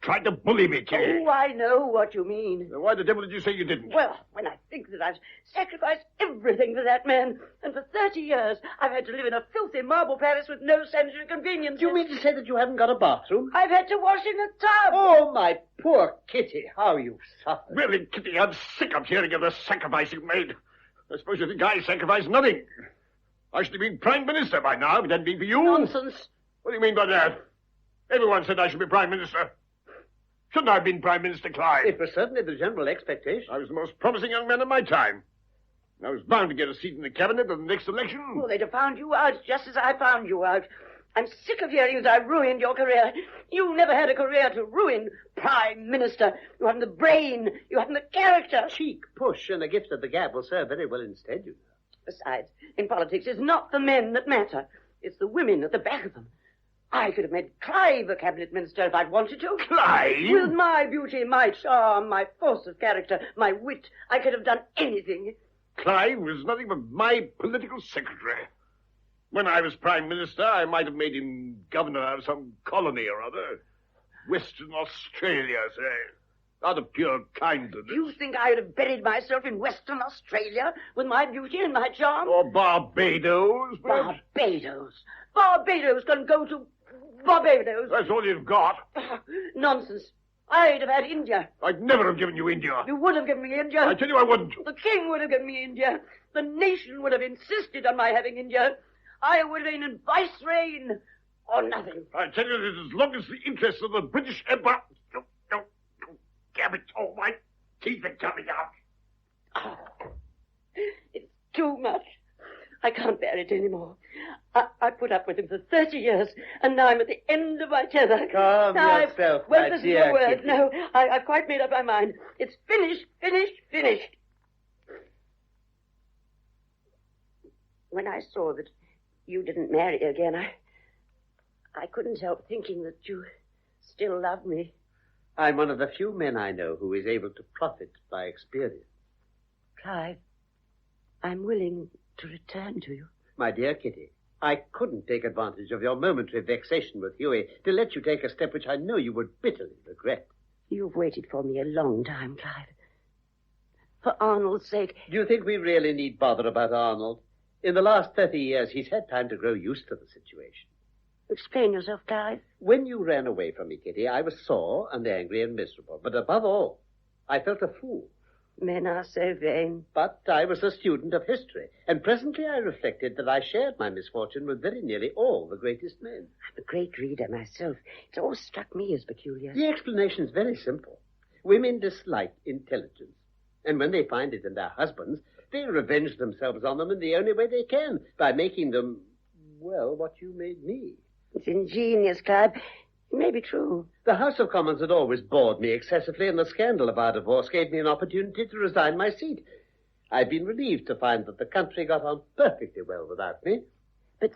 try to bully me, Kitty. Oh, I know what you mean. Then why the devil did you say you didn't? Well, when I think that I've sacrificed everything for that man, and for 30 years I've had to live in a filthy marble palace with no sanitary convenience. Do you mean to say that you haven't got a bathroom? I've had to wash in a tub. Oh, my poor Kitty, how you've suffered. Really, Kitty, I'm sick of hearing of the sacrifice you've made. I suppose you think I sacrificed nothing. I should have been Prime Minister by now if it hadn't been for you. Nonsense. What do you mean by that? Everyone said I should be Prime Minister. Shouldn't I have been Prime Minister, Clive? It was certainly the general expectation. I was the most promising young man of my time. I was bound to get a seat in the cabinet at the next election. Well, they'd have found you out just as I found you out. I'm sick of hearing that I ruined your career. You never had a career to ruin. Prime Minister. You haven't the brain. You haven't the character. Cheek, push, and a gift of the gab will serve very well instead, you know. Besides, in politics, it's not the men that matter. It's the women at the back of them. I could have made Clive a cabinet minister if I'd wanted to. Clive? With my beauty, my charm, my force of character, my wit, I could have done anything. Clive was nothing but my political secretary. When I was Prime Minister, I might have made him governor of some colony or other. Western Australia, say. Out of pure kindness. You think I would have buried myself in Western Australia with my beauty and my charm? Or Barbados, perhaps? Barbados. Barbados can go to Barbados. That's all you've got. Nonsense. I'd have had India. I'd never have given you India. You would have given me India. I tell you I wouldn't. The king would have given me India. The nation would have insisted on my having India. I would have been in vice reign or nothing. I tell you that as long as the interests of the British Empire... Damn it, all my teeth are coming out. Oh, it's too much. I can't bear it anymore. I put up with him for 30 years, and now I'm at the end of my tether. Calm yourself, well, my this dear is a word. Kitty. No, I've quite made up my mind. It's finished, finished, finished. When I saw that you didn't marry again, I couldn't help thinking that you still loved me. I'm one of the few men I know who is able to profit by experience. Clive, I'm willing to return to you. My dear Kitty, I couldn't take advantage of your momentary vexation with Hughie to let you take a step which I know you would bitterly regret. You've waited for me a long time, Clive. For Arnold's sake. Do you think we really need bother about Arnold? In the last 30 years, he's had time to grow used to the situation. Explain yourself, Clive. When you ran away from me, Kitty, I was sore and angry and miserable. But above all, I felt a fool. Men are so vain. But I was a student of history, and presently I reflected that I shared my misfortune with very nearly all the greatest men. I'm a great reader myself. It's always struck me as peculiar. The explanation is very simple. Women dislike intelligence, and when they find it in their husbands, they revenge themselves on them in the only way they can, by making them, well, what you made me. It's ingenious, Clive. It may be true. The House of Commons had always bored me excessively, and the scandal of our divorce gave me an opportunity to resign my seat. I've been relieved to find that the country got on perfectly well without me. But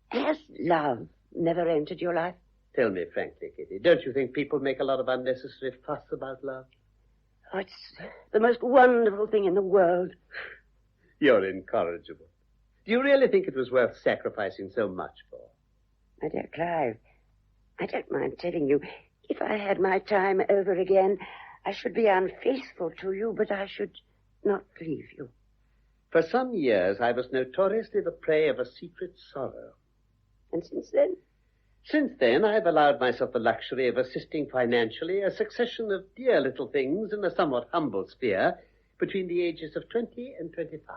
has love never entered your life? Tell me frankly, Kitty, don't you think people make a lot of unnecessary fuss about love? Oh, it's the most wonderful thing in the world. You're incorrigible. Do you really think it was worth sacrificing so much for? My dear Clive, I don't mind telling you, if I had my time over again, I should be unfaithful to you, but I should not leave you. For some years, I was notoriously the prey of a secret sorrow. And since then? Since then, I've allowed myself the luxury of assisting financially a succession of dear little things in a somewhat humble sphere between the ages of 20 and 25.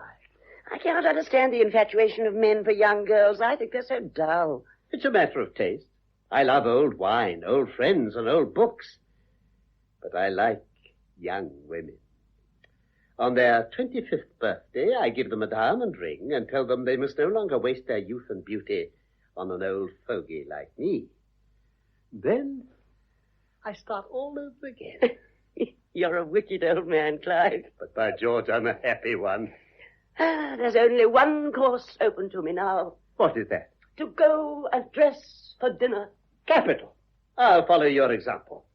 I cannot understand the infatuation of men for young girls. I think they're so dull. It's a matter of taste. I love old wine, old friends, and old books. But I like young women. On their 25th birthday, I give them a diamond ring and tell them they must no longer waste their youth and beauty on an old fogey like me. Then I start all over again. You're a wicked old man, Clive. But by George, I'm a happy one. There's only one course open to me now. What is that? To go and dress for dinner. Capital. I'll follow your example.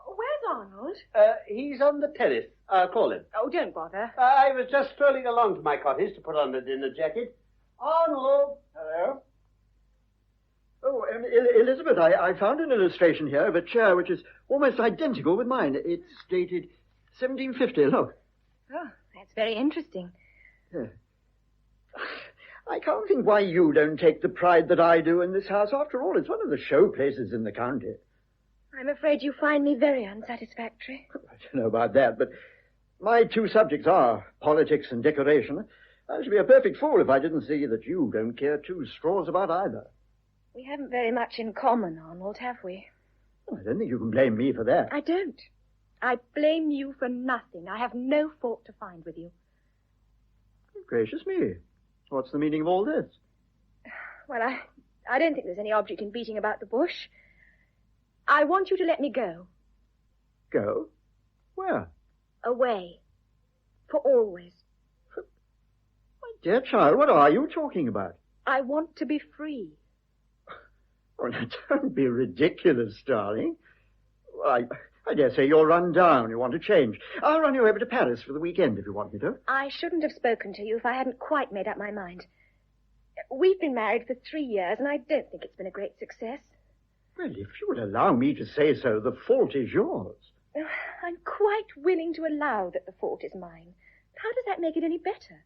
Where's Arnold? He's on the terrace. I'll call him. Oh, don't bother. I was just strolling along to my cottage to put on a dinner jacket. Arnold! Hello? Oh, Elizabeth, I found an illustration here of a chair which is almost identical with mine. It's dated 1750. Look. Oh, that's very interesting. I can't think why you don't take the pride that I do in this house. After all, it's one of the show places in the county. I'm afraid you find me very unsatisfactory. I don't know about that, but my two subjects are politics and decoration. I should be a perfect fool if I didn't see that you don't care two straws about either. We haven't very much in common, Arnold, have we? I don't think you can blame me for that. I don't. I blame you for nothing. I have no fault to find with you. Gracious me. What's the meaning of all this? Well, I don't think there's any object in beating about the bush. I want you to let me go. Go? Where? Away. For always. My dear child, what are you talking about? I want to be free. Oh, now, don't be ridiculous, darling. I dare say you're run down. You want to change. I'll run you over to Paris for the weekend if you want me to. I shouldn't have spoken to you if I hadn't quite made up my mind. We've been married for 3 years, and I don't think it's been a great success. Well, if you would allow me to say so, the fault is yours. I'm quite willing to allow that the fault is mine. How does that make it any better?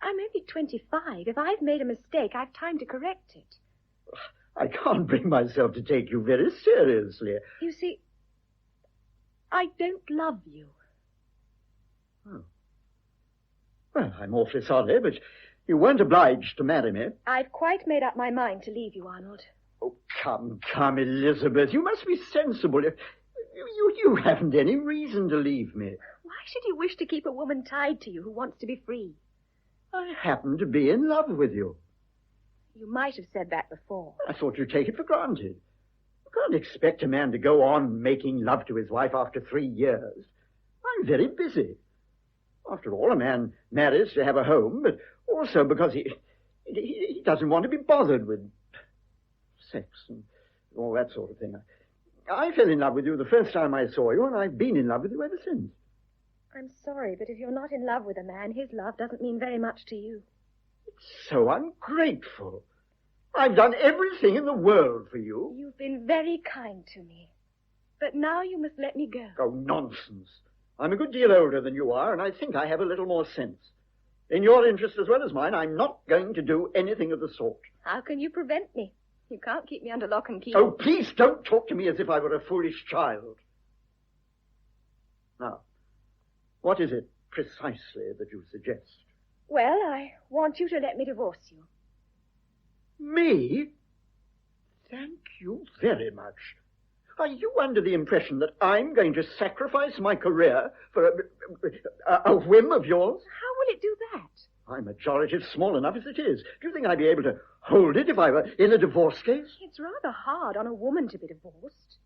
I'm only 25. If I've made a mistake, I've time to correct it. I can't bring myself to take you very seriously. You see, I don't love you. Oh. Well, I'm awfully sorry, but you weren't obliged to marry me. I've quite made up my mind to leave you, Arnold. Oh, come, Elizabeth. You must be sensible. You haven't any reason to leave me. Why should you wish to keep a woman tied to you who wants to be free? I happen to be in love with you. You might have said that before. I thought you'd take it for granted. You can't expect a man to go on making love to his wife after 3 years. I'm very busy. After all, a man marries to have a home, but also because he doesn't want to be bothered with sex and all that sort of thing. I fell in love with you the first time I saw you, and I've been in love with you ever since. I'm sorry, but if you're not in love with a man, his love doesn't mean very much to you. It's so ungrateful. I've done everything in the world for you. You've been very kind to me. But now you must let me go. Oh, nonsense. I'm a good deal older than you are, and I think I have a little more sense. In your interest as well as mine, I'm not going to do anything of the sort. How can you prevent me? You can't keep me under lock and key. Oh, please don't talk to me as if I were a foolish child. Now, what is it precisely that you suggest? Well, I want you to let me divorce you. Me? Thank you very much. Are you under the impression that I'm going to sacrifice my career for a whim of yours? How will it do that? My majority is small enough as it is. Do you think I'd be able to hold it if I were in a divorce case? It's rather hard on a woman to be divorced.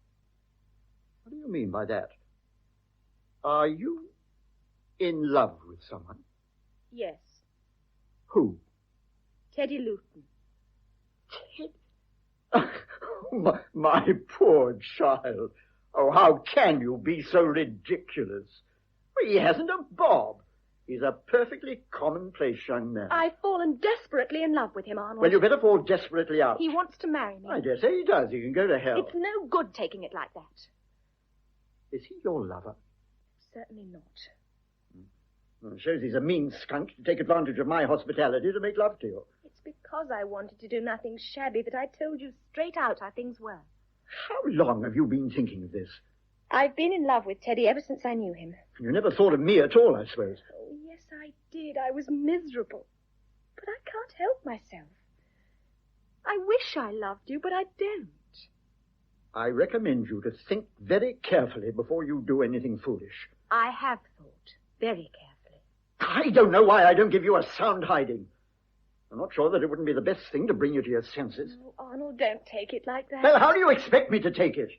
What do you mean by that? Are you in love with someone? Yes. Who? Teddy Luton. My poor child. Oh, how can you be so ridiculous? Well, he hasn't a bob. He's a perfectly commonplace young man. I've fallen desperately in love with him, Arnold. Well, you better fall desperately out. He wants to marry me. I dare say he does. He can go to hell. It's no good taking it like that. Is he your lover? Certainly not. Well, it shows he's a mean skunk to take advantage of my hospitality to make love to you. It's because I wanted to do nothing shabby that I told you straight out how things were. How long have you been thinking of this? I've been in love with Teddy ever since I knew him. You never thought of me at all, I suppose. Oh, yes, I did. I was miserable. But I can't help myself. I wish I loved you, but I don't. I recommend you to think very carefully before you do anything foolish. I have thought very carefully. I don't know why I don't give you a sound hiding. I'm not sure that it wouldn't be the best thing to bring you to your senses. Oh, Arnold, don't take it like that. Well, how do you expect me to take it?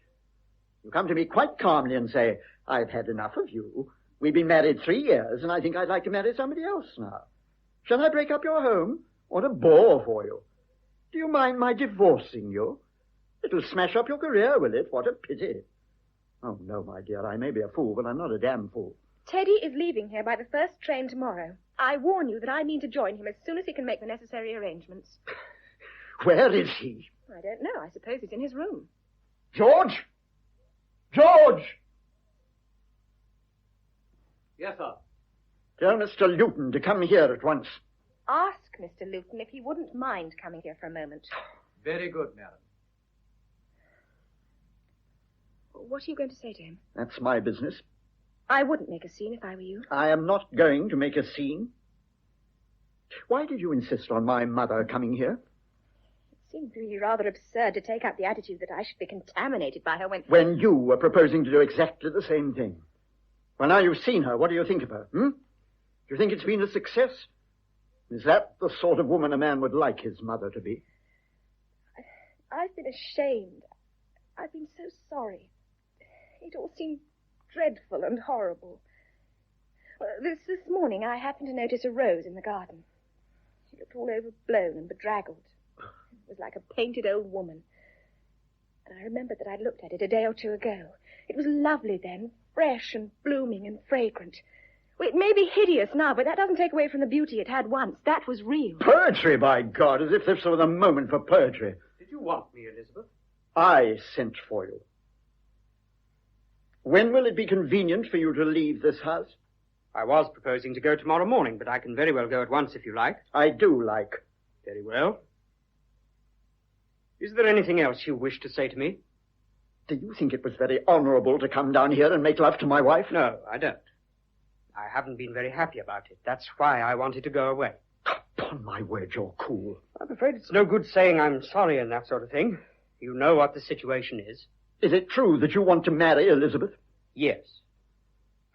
You come to me quite calmly and say, I've had enough of you. We've been married 3 years, and I think I'd like to marry somebody else now. Shall I break up your home? What a bore for you. Do you mind my divorcing you? It'll smash up your career, will it? What a pity. Oh, no, my dear, I may be a fool, but I'm not a damn fool. Teddy is leaving here by the first train tomorrow. I warn you that I mean to join him as soon as he can make the necessary arrangements. Where is he? I don't know. I suppose he's in his room. George! George! Yes, sir. Tell Mr. Luton to come here at once. Ask Mr. Luton if he wouldn't mind coming here for a moment. Very good, madam. What are you going to say to him? That's my business. I wouldn't make a scene if I were you. I am not going to make a scene. Why did you insist on my mother coming here? It seemed really rather absurd to take up the attitude that I should be contaminated by her when you were proposing to do exactly the same thing. Well, now you've seen her. What do you think of her? Do you think it's been a success? Is that the sort of woman a man would like his mother to be? I've been ashamed. I've been so sorry. It all seemed dreadful and horrible. Well, this morning I happened to notice a rose in the garden. It looked all overblown and bedraggled. It was like a painted old woman. And I remembered that I'd looked at it a day or two ago. It was lovely then, fresh and blooming and fragrant. Well, it may be hideous now, but that doesn't take away from the beauty it had once. That was real. Poetry, by God, as if this were the moment for poetry. Did you want me, Elizabeth? I sent for you. When will it be convenient for you to leave this house? I was proposing to go tomorrow morning, but I can very well go at once if you like. I do like. Very well. Is there anything else you wish to say to me? Do you think it was very honorable to come down here and make love to my wife? No, I don't. I haven't been very happy about it. That's why I wanted to go away. Upon my word, you're cool. I'm afraid it's no good saying I'm sorry and that sort of thing. You know what the situation is. Is it true that you want to marry Elizabeth? Yes.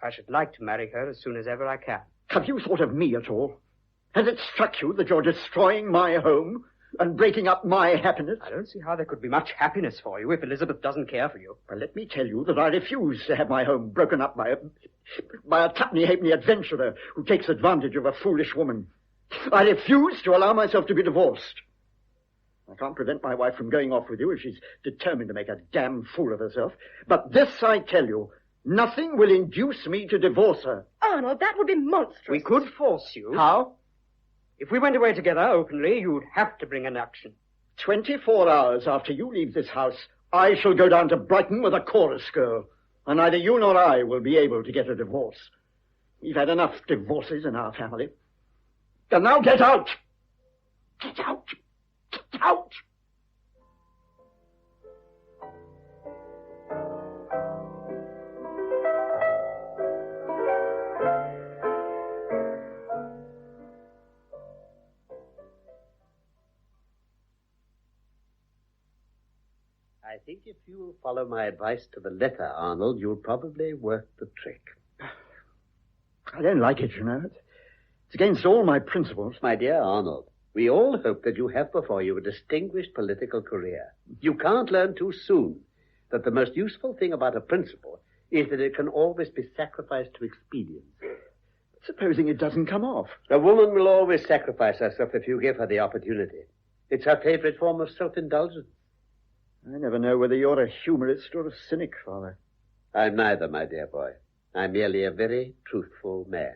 I should like to marry her as soon as ever I can. Have you thought of me at all? Has it struck you that you're destroying my home and breaking up my happiness? I don't see how there could be much happiness for you if Elizabeth doesn't care for you. Well, let me tell you that I refuse to have my home broken up by a tuppenny-halfpenny adventurer who takes advantage of a foolish woman. I refuse to allow myself to be divorced. I can't prevent my wife from going off with you if she's determined to make a damn fool of herself. But this I tell you, nothing will induce me to divorce her. Arnold, that would be monstrous. We could force you. How? If we went away together openly, you'd have to bring an action. 24 hours after you leave this house, I shall go down to Brighton with a chorus girl, and neither you nor I will be able to get a divorce. We've had enough divorces in our family. And now get out! Get out! Get out! I think if you follow my advice to the letter, Arnold, you'll probably work the trick. I don't like it, you know. It's against all my principles. My dear Arnold, we all hope that you have before you a distinguished political career. You can't learn too soon that the most useful thing about a principle is that it can always be sacrificed to expedience. Supposing it doesn't come off. A woman will always sacrifice herself if you give her the opportunity. It's her favorite form of self-indulgence. I never know whether you're a humorist or a cynic, Father. I'm neither, my dear boy. I'm merely a very truthful man.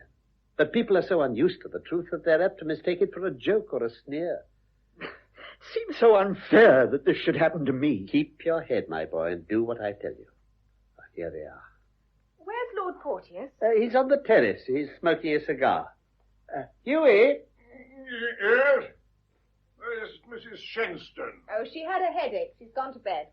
But people are so unused to the truth that they're apt to mistake it for a joke or a sneer. It seems so unfair that this should happen to me. Keep your head, my boy, and do what I tell you. Here they are. Where's Lord Porteous? He's on the terrace. He's smoking a cigar. Hughie? Yes? Where's Mrs. Shenstone? Oh, she had a headache. She's gone to bed.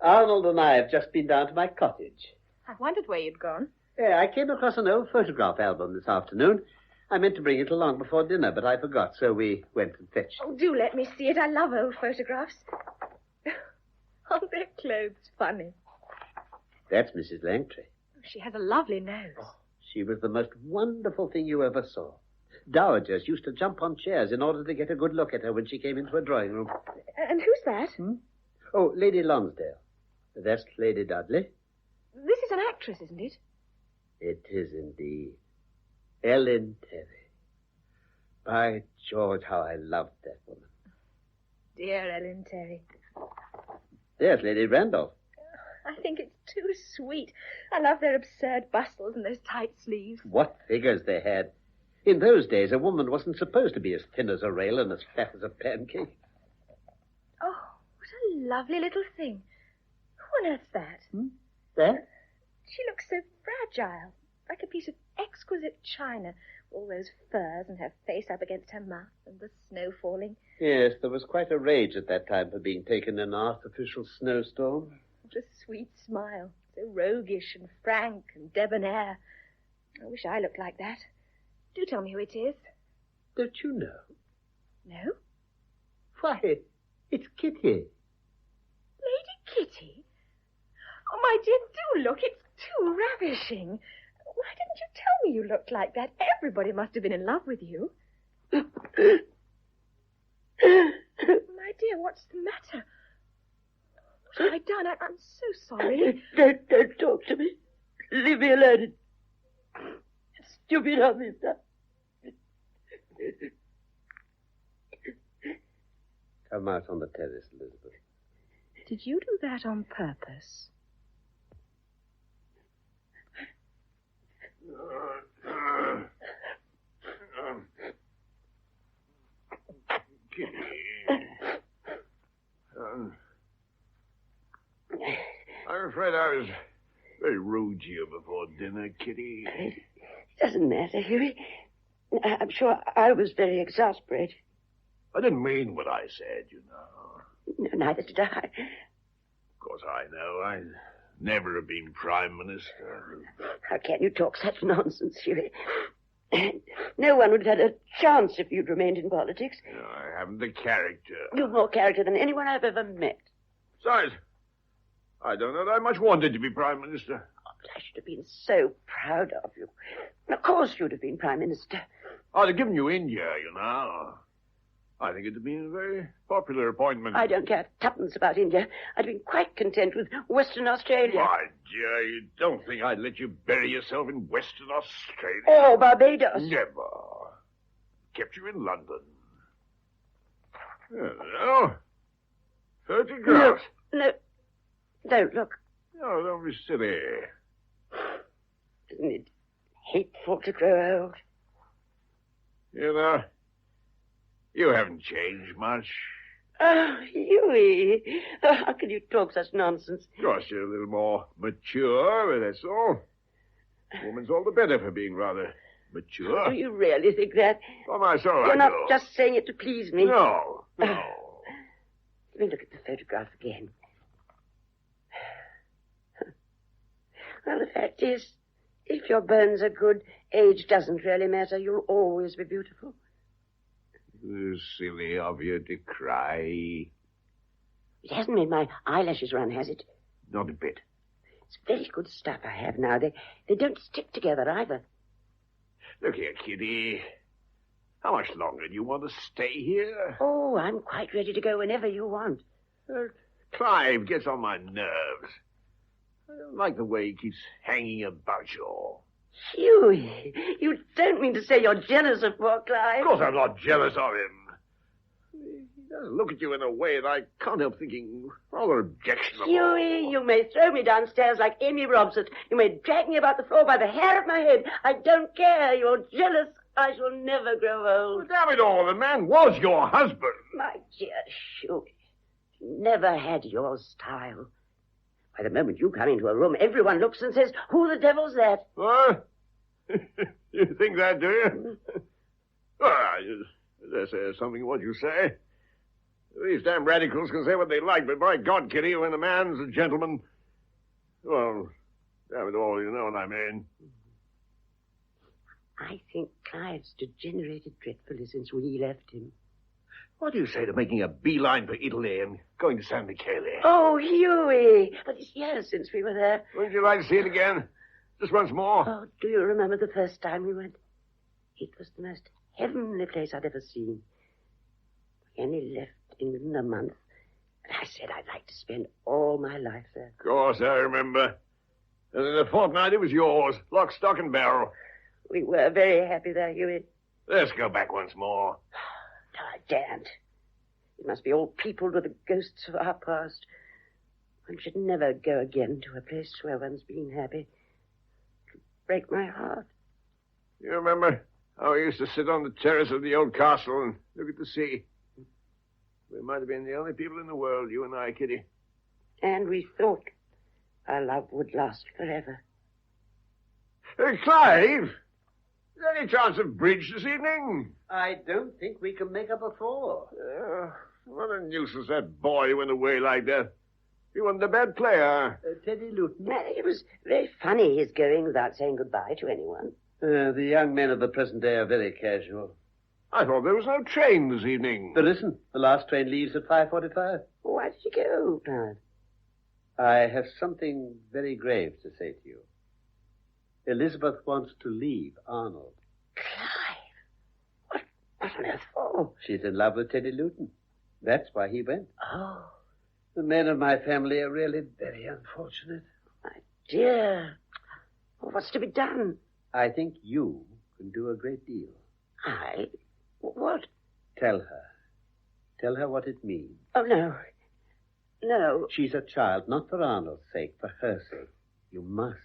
Arnold and I have just been down to my cottage. I wondered where you'd gone. I came across an old photograph album this afternoon. I meant to bring it along before dinner, but I forgot, so we went and fetched it. Oh, do let me see it. I love old photographs. Aren't their clothes funny? That's Mrs. Langtry. She has a lovely nose. Oh, she was the most wonderful thing you ever saw. Dowagers used to jump on chairs in order to get a good look at her when she came into a drawing room. And who's that? Oh, Lady Lonsdale. That's Lady Dudley. This is an actress, isn't it? It is indeed. Ellen Terry. By George, how I loved that woman. Dear Ellen Terry. There's Lady Randolph. I think it's too sweet. I love their absurd bustles and those tight sleeves. What figures they had. In those days, a woman wasn't supposed to be as thin as a rail and as fat as a pancake. Oh, what a lovely little thing. Who on earth's that? That? She looks so fragile, like a piece of exquisite china. All those furs and her face up against her mouth and the snow falling. Yes, there was quite a rage at that time for being taken in an artificial snowstorm. What a sweet smile. So roguish and frank and debonair. I wish I looked like that. Do tell me who it is. Don't you know? No? Why, it's Kitty. Lady Kitty? Oh, my dear, do look. It's too ravishing. Why didn't you tell me you looked like that? Everybody must have been in love with you. My dear, what's the matter? What have I done? I'm so sorry. Don't talk to me. Leave me alone. It's stupid of me, sir. Come out on the terrace, Elizabeth. Did you do that on purpose? Kitty. I'm afraid I was very rude to you before dinner, Kitty. It doesn't matter, Hughie. I'm sure I was very exasperated. I didn't mean what I said, you know. No, neither did I. Of course, I know. I never have been Prime Minister. How can you talk such nonsense, Hughie? No one would have had a chance if you'd remained in politics. You know, I haven't the character. You've more character than anyone I've ever met. Besides, I don't know that I much wanted to be Prime Minister. Oh, but I should have been so proud of you. Of course you'd have been Prime Minister. I'd have given you India, you know. I think it'd have been a very popular appointment. I don't care tuppence about India. I'd been quite content with Western Australia. My dear, you don't think I'd let you bury yourself in Western Australia? Oh, Barbados. Never. Kept you in London. Hello. Photographs. No. Don't look. No, don't be silly. Isn't it hateful to grow old? You know, you haven't changed much. Oh, Hughie. Oh, how can you talk such nonsense? Of course, you're a little more mature, but that's all. A woman's all the better for being rather mature. Do you really think that? On my soul, You're I not do. just saying it to please me. No. Let me look at the photograph again. Well, the fact is, if your bones are good, age doesn't really matter. You'll always be beautiful. It was silly of you to cry. It hasn't made my eyelashes run, has it? Not a bit. It's very good stuff I have now. They don't stick together either. Look here, Kitty. How much longer do you want to stay here? Oh, I'm quite ready to go whenever you want. Clive gets on my nerves. I don't like the way he keeps hanging about you all. Hughie, you don't mean to say you're jealous of poor Clive? Of course I'm not jealous of him. He does look at you in a way that I can't help thinking rather objectionable. Hughie, you may throw me downstairs like Amy Robson. You may drag me about the floor by the hair of my head. I don't care. You're jealous. I shall never grow old. Damn it all, the man was your husband. My dear Hughie, never had your style. By the moment you come into a room, everyone looks and says, who the devil's that? What? You think that, do you? There's something in what you say. These damn radicals can say what they like, but by God, Kitty, when a man's a gentleman... Well, damn it all, you know what I mean. I think Clive's degenerated dreadfully since we left him. What do you say to making a beeline for Italy and going to San Michele? Oh, Hughie! But it's years since we were there. Wouldn't you like to see it again? Just once more? Oh, do you remember the first time we went? It was the most heavenly place I'd ever seen. We only left England a month. And I said I'd like to spend all my life there. Of course, I remember. And in a fortnight, it was yours. Lock, stock, and barrel. We were very happy there, Hughie. Let's go back once more. No, I daren't. It must be all peopled with the ghosts of our past. One should never go again to a place where one's been happy. It would break my heart. You remember how we used to sit on the terrace of the old castle and look at the sea? We might have been the only people in the world, you and I, Kitty. And we thought our love would last forever. Clive! Is there any chance of bridge this evening? I don't think we can make up a four. What a nuisance that boy went away like that. He wasn't a bad player. Teddy Luton. It was very funny his going without saying goodbye to anyone. The young men of the present day are very casual. I thought there was no train this evening. There isn't. The last train leaves at 5:45. Why did you go, Clive? I have something very grave to say to you. Elizabeth wants to leave Arnold. Clive? What on earth for? She's in love with Teddy Luton. That's why he went. Oh. The men of my family are really very unfortunate. My dear. Well, what's to be done? I think you can do a great deal. I? What? Tell her. Tell her what it means. Oh, no. No. She's a child, not for Arnold's sake, for her sake. You must.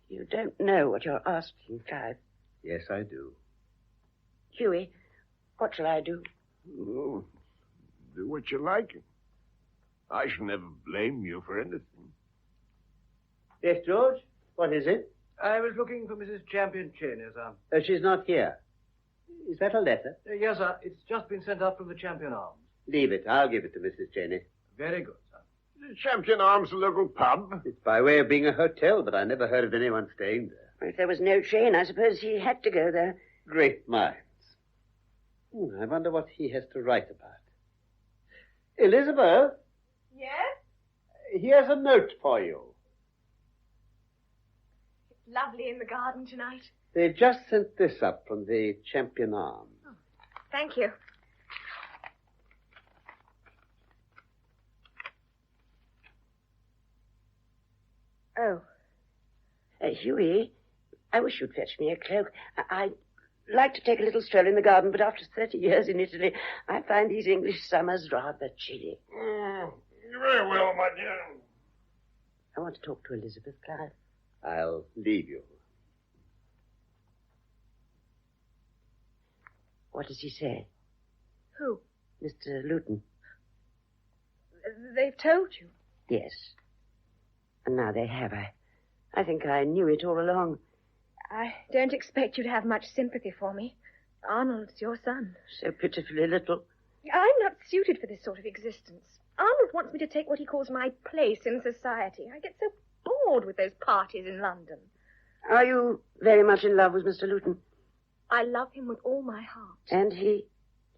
You don't know what you're asking, Clive. Yes, I do. Hughie, what shall I do? Oh, do what you like. I shall never blame you for anything. Yes, George? What is it? I was looking for Mrs. Champion Cheney, sir. She's not here. Is that a letter? Yes, sir. It's just been sent up from the Champion Arms. Leave it. I'll give it to Mrs. Cheney. Very good, sir. Is Champion Arms, the local pub? It's by way of being a hotel, but I never heard of anyone staying there. If there was no train, I suppose he had to go there. Great minds. I wonder what he has to write about. Elizabeth? Yes? Here's a note for you. It's lovely in the garden tonight. They've just sent this up from the Champion Arms. Oh, thank you. Oh. Hughie, I wish you'd fetch me a cloak. I'd like to take a little stroll in the garden, but after 30 years in Italy, I find these English summers rather chilly. Very well, my dear. I want to talk to Elizabeth, Clive. I'll leave you. What does he say? Who? Mr. Luton. They've told you? Yes. And now they have. I think I knew it all along. I don't expect you to have much sympathy for me. Arnold's your son. So pitifully little. I'm not suited for this sort of existence. Arnold wants me to take what he calls my place in society. I get so bored with those parties in London. Are you very much in love with Mr. Luton? I love him with all my heart. And he?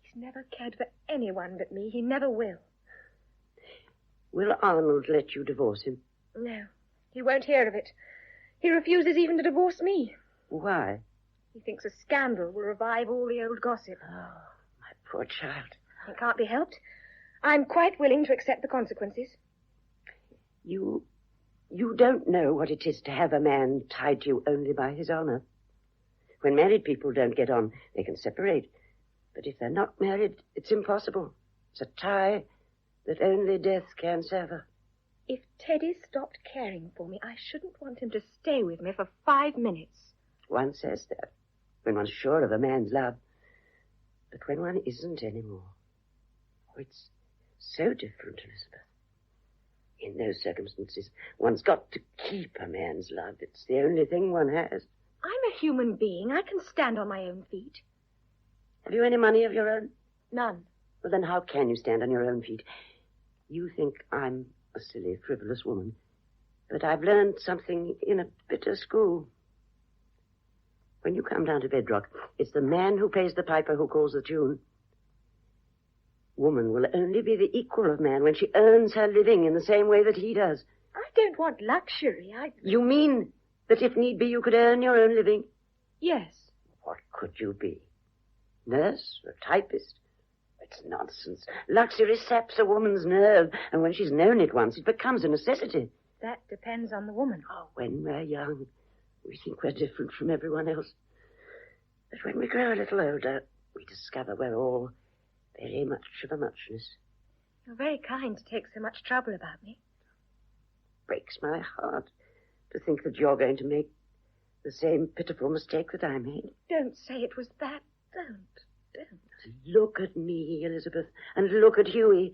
He's never cared for anyone but me. He never will. Will Arnold let you divorce him? No, he won't hear of it. He refuses even to divorce me. Why? He thinks a scandal will revive all the old gossip. Oh, my poor child. It can't be helped. I'm quite willing to accept the consequences. You don't know what it is to have a man tied to you only by his honor. When married people don't get on, they can separate. But if they're not married, it's impossible. It's a tie that only death can sever. If Teddy stopped caring for me, I shouldn't want him to stay with me for 5 minutes. One says that when one's sure of a man's love. But when one isn't anymore, it's so different, Elizabeth. In those circumstances, one's got to keep a man's love. It's the only thing one has. I'm a human being. I can stand on my own feet. Have you any money of your own? None. Well, then how can you stand on your own feet? You think I'm a silly, frivolous woman. But I've learned something in a bit of school. When you come down to bedrock, it's the man who pays the piper who calls the tune. Woman will only be the equal of man when she earns her living in the same way that he does. I don't want luxury. You mean that if need be you could earn your own living? Yes. What could you be? Nurse or typist? It's nonsense. Luxury saps a woman's nerve, and when she's known it once, it becomes a necessity. That depends on the woman. Oh, when we're young, we think we're different from everyone else. But when we grow a little older, we discover we're all very much of a muchness. You're very kind to take so much trouble about me. Breaks my heart to think that you're going to make the same pitiful mistake that I made. Don't say it was that. Don't. Look at me, Elizabeth, and look at Hughie.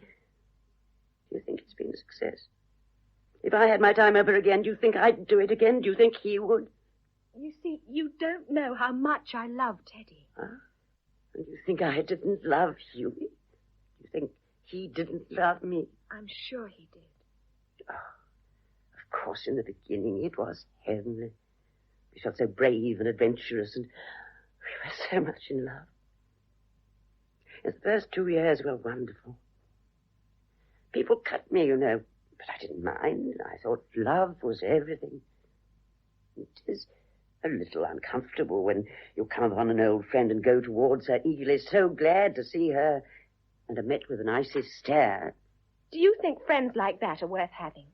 Do you think it's been a success? If I had my time over again, do you think I'd do it again? Do you think he would? You see, you don't know how much I love Teddy. Huh? And you think I didn't love Hughie? You think he didn't love me? I'm sure he did. Oh, of course, in the beginning it was heavenly. We felt so brave and adventurous, and we were so much in love. The first 2 years were wonderful. People cut me, you know, but I didn't mind. I thought love was everything. It is a little uncomfortable when you come upon an old friend and go towards her eagerly, so glad to see her, and are met with an icy stare. Do you think friends like that are worth having?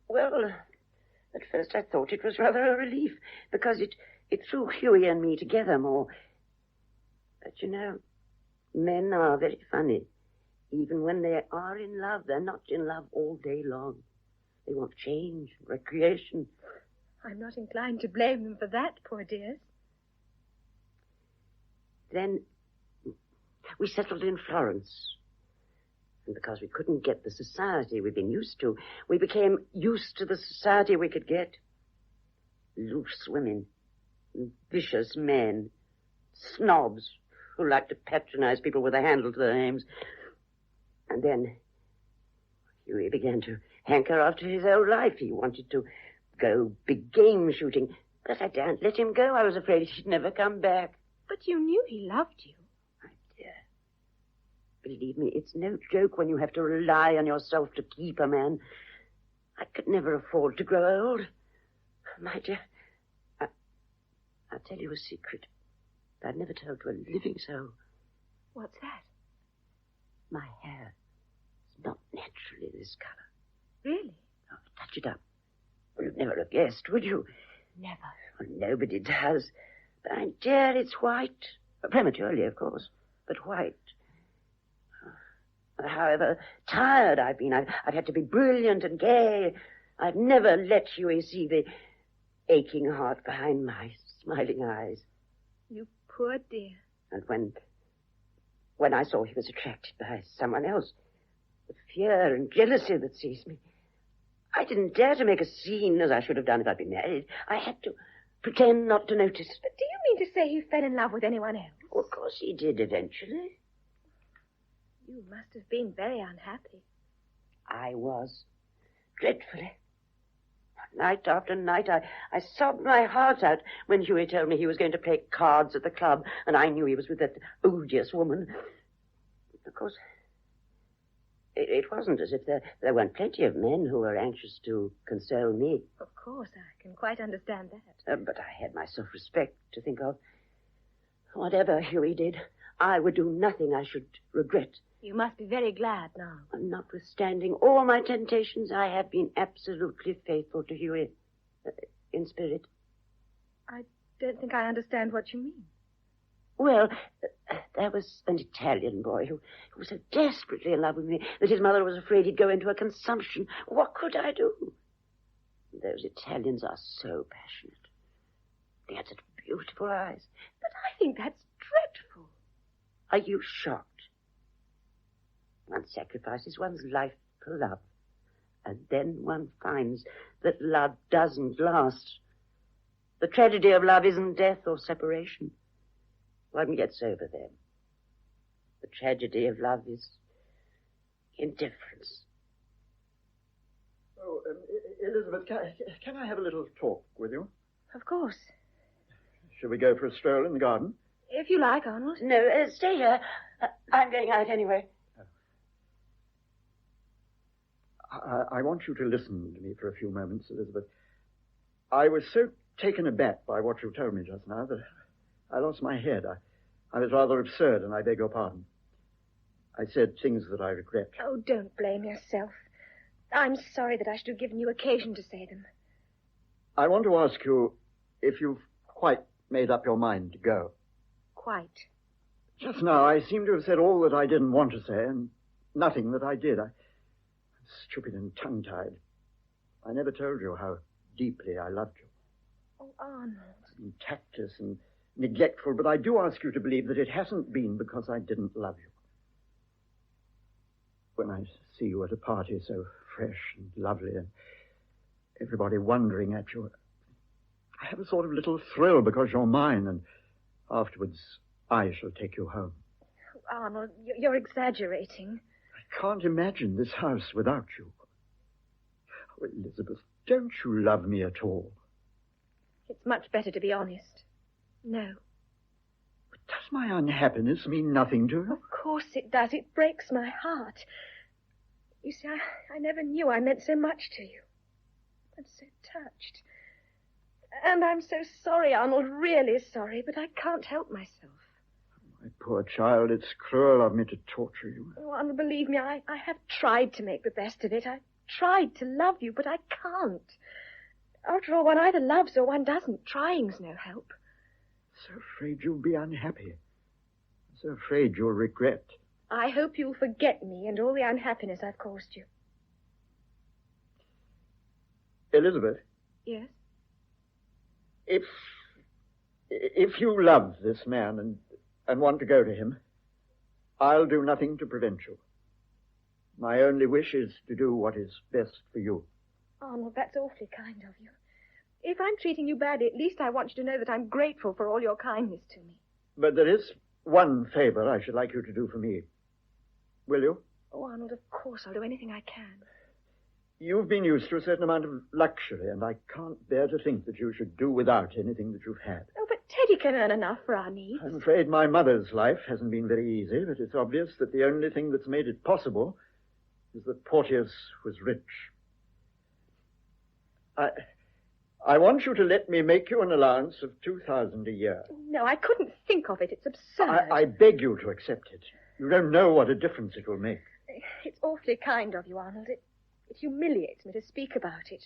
Well, at first I thought it was rather a relief, because it threw Hughie and me together more. But, you know, men are very funny. Even when they are in love, they're not in love all day long. They want change, recreation. I'm not inclined to blame them for that, poor dears. Then we settled in Florence. And because we couldn't get the society we'd been used to, we became used to the society we could get. Loose women, vicious men, snobs who like to patronize people with a handle to their names. And then Hughie began to hanker after his old life. He wanted to go big game shooting. But I daren't let him go. I was afraid he'd never come back. But you knew he loved you. My dear, believe me, it's no joke when you have to rely on yourself to keep a man. I could never afford to grow old. My dear, I'll tell you a secret that I've never told to a living soul. What's that? My hair is not naturally this color. Really? Oh, touch it up. Well, you'd never have guessed, would you? Never. Well, nobody does. But, my dear, it's white. Prematurely, of course, but white. However tired I've been, I've had to be brilliant and gay. I've never let Hughie see the aching heart behind my smiling eyes. You poor dear. And when I saw he was attracted by someone else, the fear and jealousy that seized me, I didn't dare to make a scene as I should have done if I'd been married. I had to pretend not to notice. But do you mean to say he fell in love with anyone else? Well, of course he did eventually. You must have been very unhappy. I was. Dreadfully. Night after night, I sobbed my heart out when Hughie told me he was going to play cards at the club, and I knew he was with that odious woman. Of course, It wasn't as if there weren't plenty of men who were anxious to console me. Of course, I can quite understand that. But I had my self-respect to think of. Whatever Hughie did, I would do nothing I should regret. You must be very glad now. And notwithstanding all my temptations, I have been absolutely faithful to Hughie. In spirit. I don't think I understand what you mean. Well, there was an Italian boy who was so desperately in love with me that his mother was afraid he'd go into a consumption. What could I do? Those Italians are so passionate. They had such beautiful eyes. But I think that's dreadful. Are you shocked? One sacrifices one's life for love, and then one finds that love doesn't last. The tragedy of love isn't death or separation. One gets over them. The tragedy of love is indifference. Oh, Elizabeth, can I have a little talk with you? Of course. Shall we go for a stroll in the garden? If you like, Arnold. No, stay here. I'm going out anyway. I want you to listen to me for a few moments, Elizabeth. I was so taken aback by what you told me just now that I lost my head. I was rather absurd, and I beg your pardon. I said things that I regret. Oh, don't blame yourself. I'm sorry that I should have given you occasion to say them. I want to ask you if you've quite made up your mind to go. Quite. Just now, I seem to have said all that I didn't want to say, and nothing that I did. I'm stupid and tongue-tied. I never told you how deeply I loved you. Oh, Arnold. I'm tactless and neglectful, but I do ask you to believe that it hasn't been because I didn't love you. When I see you at a party so fresh and lovely and everybody wondering at you, I have a sort of little thrill because you're mine, and afterwards I shall take you home. Oh, Arnold, you're exaggerating. I can't imagine this house without you. Oh, Elizabeth, don't you love me at all? It's much better to be honest. No. But does my unhappiness mean nothing to you? Of course it does. It breaks my heart. You see, I never knew I meant so much to you. I'm so touched. And I'm so sorry, Arnold, really sorry, but I can't help myself. My poor child, it's cruel of me to torture you. Oh, Arnold, believe me, I have tried to make the best of it. I've tried to love you, but I can't. After all, one either loves or one doesn't. Trying's no help. So afraid you'll be unhappy. So afraid you'll regret. I hope you'll forget me and all the unhappiness I've caused you. Elizabeth? Yes? If you love this man and want to go to him, I'll do nothing to prevent you. My only wish is to do what is best for you. Arnold, that's awfully kind of you. If I'm treating you badly, at least I want you to know that I'm grateful for all your kindness to me. But there is one favor I should like you to do for me. Will you? Oh, Arnold, of course I'll do anything I can. You've been used to a certain amount of luxury, and I can't bear to think that you should do without anything that you've had. Oh, but Teddy can earn enough for our needs. I'm afraid my mother's life hasn't been very easy, but it's obvious that the only thing that's made it possible is that Porteous was rich. I want you to let me make you an allowance of $2,000 a year. No, I couldn't think of it. It's absurd. I beg you to accept it. You don't know what a difference it will make. It's awfully kind of you, Arnold. It humiliates me to speak about it.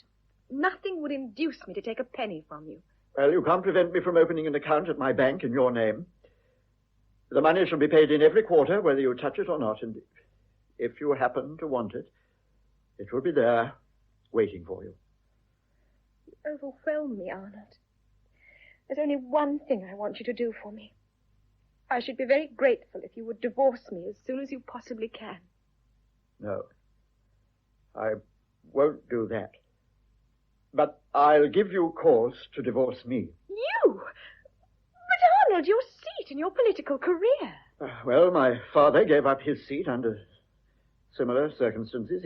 Nothing would induce me to take a penny from you. Well, you can't prevent me from opening an account at my bank in your name. The money shall be paid in every quarter, whether you touch it or not, and if you happen to want it, it will be there, waiting for you. You overwhelm me, Arnold. There's only one thing I want you to do for me. I should be very grateful if you would divorce me as soon as you possibly can. No, I won't do that. But I'll give you cause to divorce me. You? But, Arnold, your seat in your political career. Well, my father gave up his seat under similar circumstances.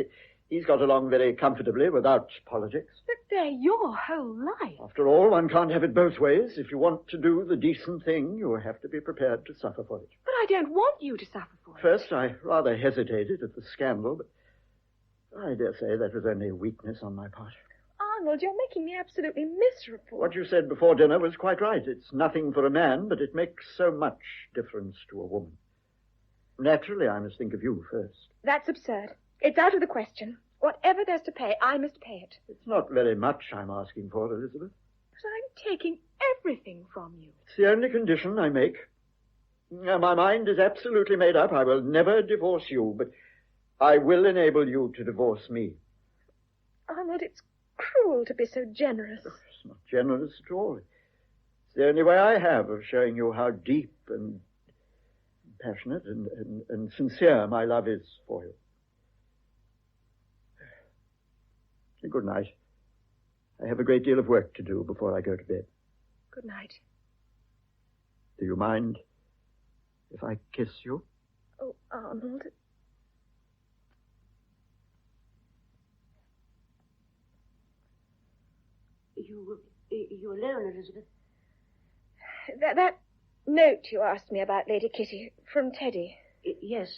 He's got along very comfortably without politics. But they're your whole life. After all, one can't have it both ways. If you want to do the decent thing, you have to be prepared to suffer for it. But I don't want you to suffer for it. First, I rather hesitated at the scandal, but I dare say that was only a weakness on my part. Arnold, you're making me absolutely miserable. What you said before dinner was quite right. It's nothing for a man, but it makes so much difference to a woman. Naturally, I must think of you first. That's absurd. It's out of the question. Whatever there's to pay, I must pay it. It's not very much I'm asking for, Elizabeth. But I'm taking everything from you. It's the only condition I make. My mind is absolutely made up. I will never divorce you, but I will enable you to divorce me. Arnold, it's cruel to be so generous. It's not generous at all. It's the only way I have of showing you how deep and passionate and sincere my love is for you. Good night. I have a great deal of work to do before I go to bed. Good night. Do you mind if I kiss you? Oh, Arnold. You alone, Elizabeth? That note you asked me about, Lady Kitty, from Teddy. Yes.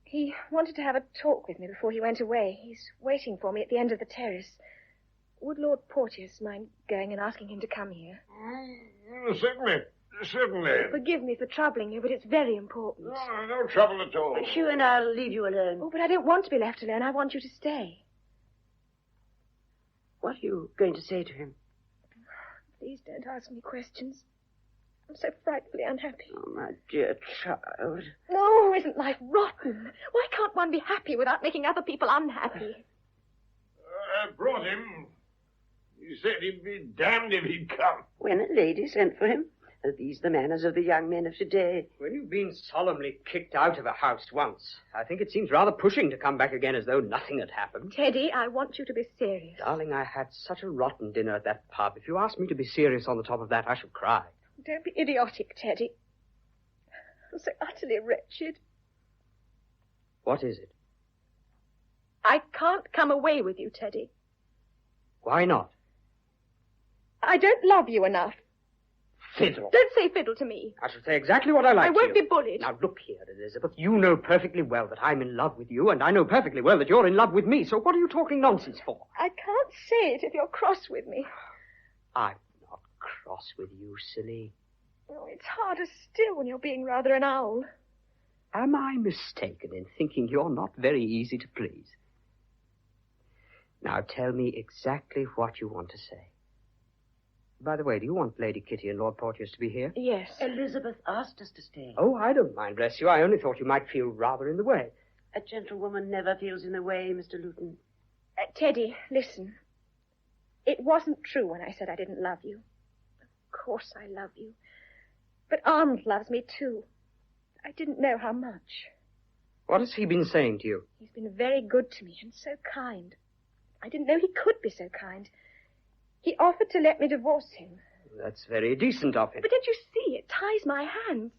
He wanted to have a talk with me before he went away. He's waiting for me at the end of the terrace. Would Lord Porteous mind going and asking him to come here? Certainly. Forgive me for troubling you, but it's very important. No trouble at all. Hugh and I'll leave you alone. Oh, but I don't want to be left alone. I want you to stay. What are you going to say to him? Please don't ask me questions. I'm so frightfully unhappy. Oh, my dear child. No, isn't life rotten? Why can't one be happy without making other people unhappy? I brought him. He said he'd be damned if he'd come. When a lady sent for him. Are these the manners of the young men of today? When you've been solemnly kicked out of a house once, I think it seems rather pushing to come back again as though nothing had happened. Teddy, I want you to be serious. Darling, I had such a rotten dinner at that pub. If you asked me to be serious on the top of that, I should cry. Don't be idiotic, Teddy. I'm so utterly wretched. What is it? I can't come away with you, Teddy. Why not? I don't love you enough. Fiddle. Don't say fiddle to me. I shall say exactly what I like I to won't you. be bullied. Now, look here, Elizabeth. You know perfectly well that I'm in love with you, and I know perfectly well that you're in love with me, so what are you talking nonsense for? I can't say it if you're cross with me. I'm not cross with you, silly. Oh, it's harder still when you're being rather an owl. Am I mistaken in thinking you're not very easy to please? Now, tell me exactly what you want to say. By the way, do you want Lady Kitty and Lord Porteous to be here? Yes. Elizabeth asked us to stay. Oh, I don't mind, bless you. I only thought you might feel rather in the way. A gentlewoman never feels in the way, Mr. Luton. Teddy, listen. It wasn't true when I said I didn't love you. Of course I love you. But Arnold loves me, too. I didn't know how much. What has he been saying to you? He's been very good to me and so kind. I didn't know he could be so kind. He offered to let me divorce him. That's very decent of him. But don't you see? It ties my hands.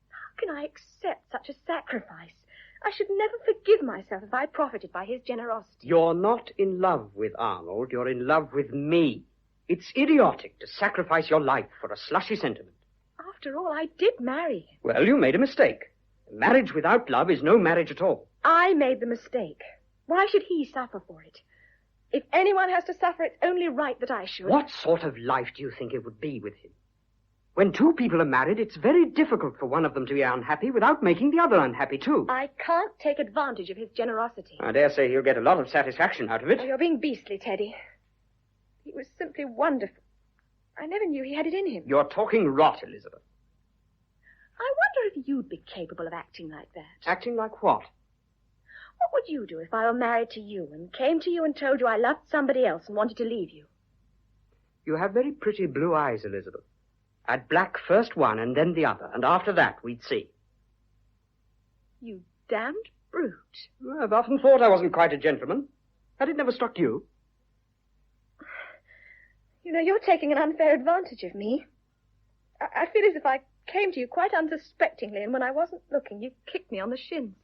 How can I accept such a sacrifice? I should never forgive myself if I profited by his generosity. You're not in love with Arnold. You're in love with me. It's idiotic to sacrifice your life for a slushy sentiment. After all, I did marry him. Well, you made a mistake. Marriage without love is no marriage at all. I made the mistake. Why should he suffer for it? If anyone has to suffer, it's only right that I should. What sort of life do you think it would be with him? When two people are married, it's very difficult for one of them to be unhappy without making the other unhappy, too. I can't take advantage of his generosity. I dare say he'll get a lot of satisfaction out of it. Oh, you're being beastly, Teddy. He was simply wonderful. I never knew he had it in him. You're talking rot, Elizabeth. I wonder if you'd be capable of acting like that. Acting like what? What would you do if I were married to you and came to you and told you I loved somebody else and wanted to leave you? You have very pretty blue eyes, Elizabeth. I'd black first one and then the other, and after that we'd see. You damned brute. Well, I've often thought I wasn't quite a gentleman. Had it never struck you? You know, you're taking an unfair advantage of me. I feel as if I came to you quite unsuspectingly, and when I wasn't looking, you kicked me on the shins.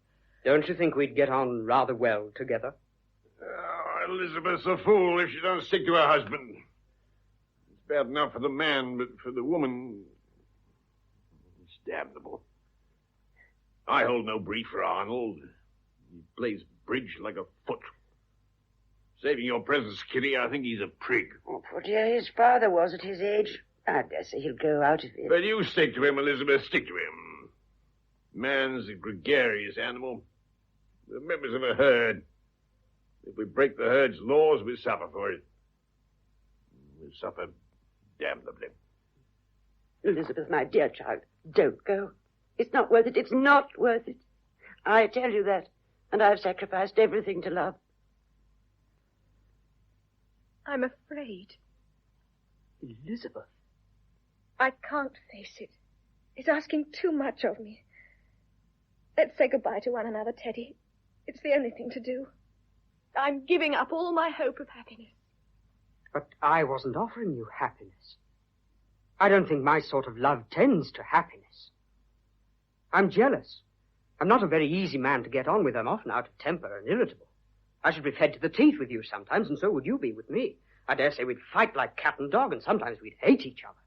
Don't you think we'd get on rather well together? Oh, Elizabeth's a fool if she don't stick to her husband. It's bad enough for the man, but for the woman, it's damnable. I hold no brief for Arnold. He plays bridge like a foot. Saving your presence, Kitty, I think he's a prig. Oh, poor dear, his father was at his age. I dare say he'll grow out of it. But you stick to him, Elizabeth, stick to him. Man's a gregarious animal. We're members of a herd. If we break the herd's laws, we suffer for it. We suffer damnably. Elizabeth, my dear child, don't go. It's not worth it. It's not worth it. I tell you that. And I've sacrificed everything to love. I'm afraid. Elizabeth. I can't face it. It's asking too much of me. Let's say goodbye to one another, Teddy. It's the only thing to do. I'm giving up all my hope of happiness. But I wasn't offering you happiness. I don't think my sort of love tends to happiness. I'm jealous. I'm not a very easy man to get on with. I'm often out of temper and irritable. I should be fed to the teeth with you sometimes, and so would you be with me. I dare say we'd fight like cat and dog, and sometimes we'd hate each other.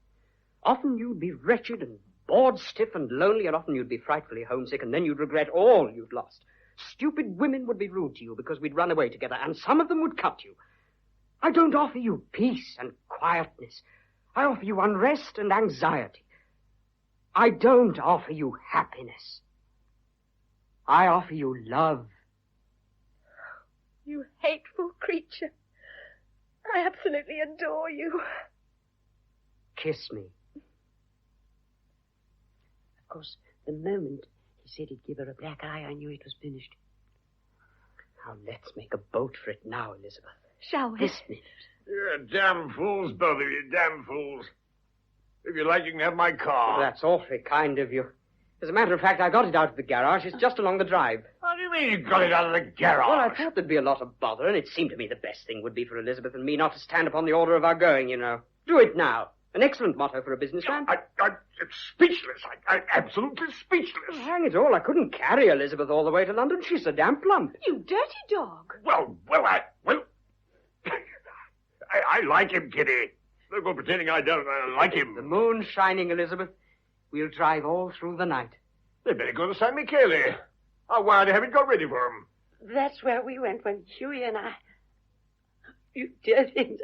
Often you'd be wretched and bored stiff and lonely, and often you'd be frightfully homesick, and then you'd regret all you'd lost. Stupid women would be rude to you because we'd run away together, and some of them would cut you. I don't offer you peace and quietness. I offer you unrest and anxiety. I don't offer you happiness. I offer you love. You hateful creature. I absolutely adore you. Kiss me. Of course, the moment he said he'd give her a black eye, I knew it was finished. Now let's make a boat for it now, Elizabeth. Shall we? This minute. You're damn fools, both of you, damn fools. If you like, you can have my car. That's awfully kind of you. As a matter of fact, I got it out of the garage. It's just along the drive. What do you mean you got it out of the garage? Well, I thought there'd be a lot of bother, and it seemed to me the best thing would be for Elizabeth and me not to stand upon the order of our going, you know. Do it now. An excellent motto for a businessman. I'm speechless. I'm absolutely speechless. Well, hang it all, I couldn't carry Elizabeth all the way to London. She's a damn plump. You dirty dog. Well, I like him, Kitty. No go pretending I don't. I like him. The moon's shining, Elizabeth. We'll drive all through the night. They better go to San Michele. I'll wire to have it got ready for him. That's where we went when Hughie and I... You dear things.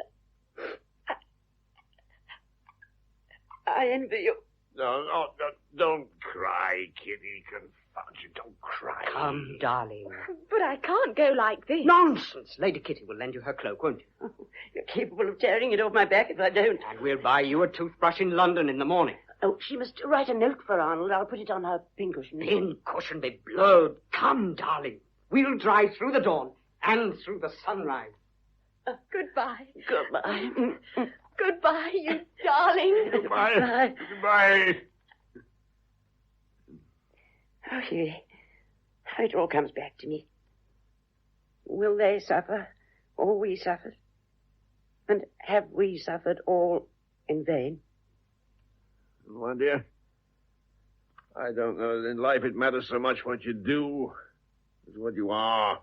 I envy you. No, don't cry, Kitty. Confound you, don't cry. Come, darling. But I can't go like this. Nonsense. Lady Kitty will lend you her cloak, won't you? Oh, you're capable of tearing it off my back if I don't. And we'll buy you a toothbrush in London in the morning. Oh, she must write a note for Arnold. I'll put it on her pincushion. Pincushion be blowed. Come, darling. We'll drive through the dawn and through the sunrise. Goodbye. Goodbye. Goodbye, you darling. Goodbye. Goodbye. Oh, Hughie, how it all comes back to me. Will they suffer, or we suffered? And have we suffered all in vain? My dear, I don't know that in life it matters so much what you do as what you are.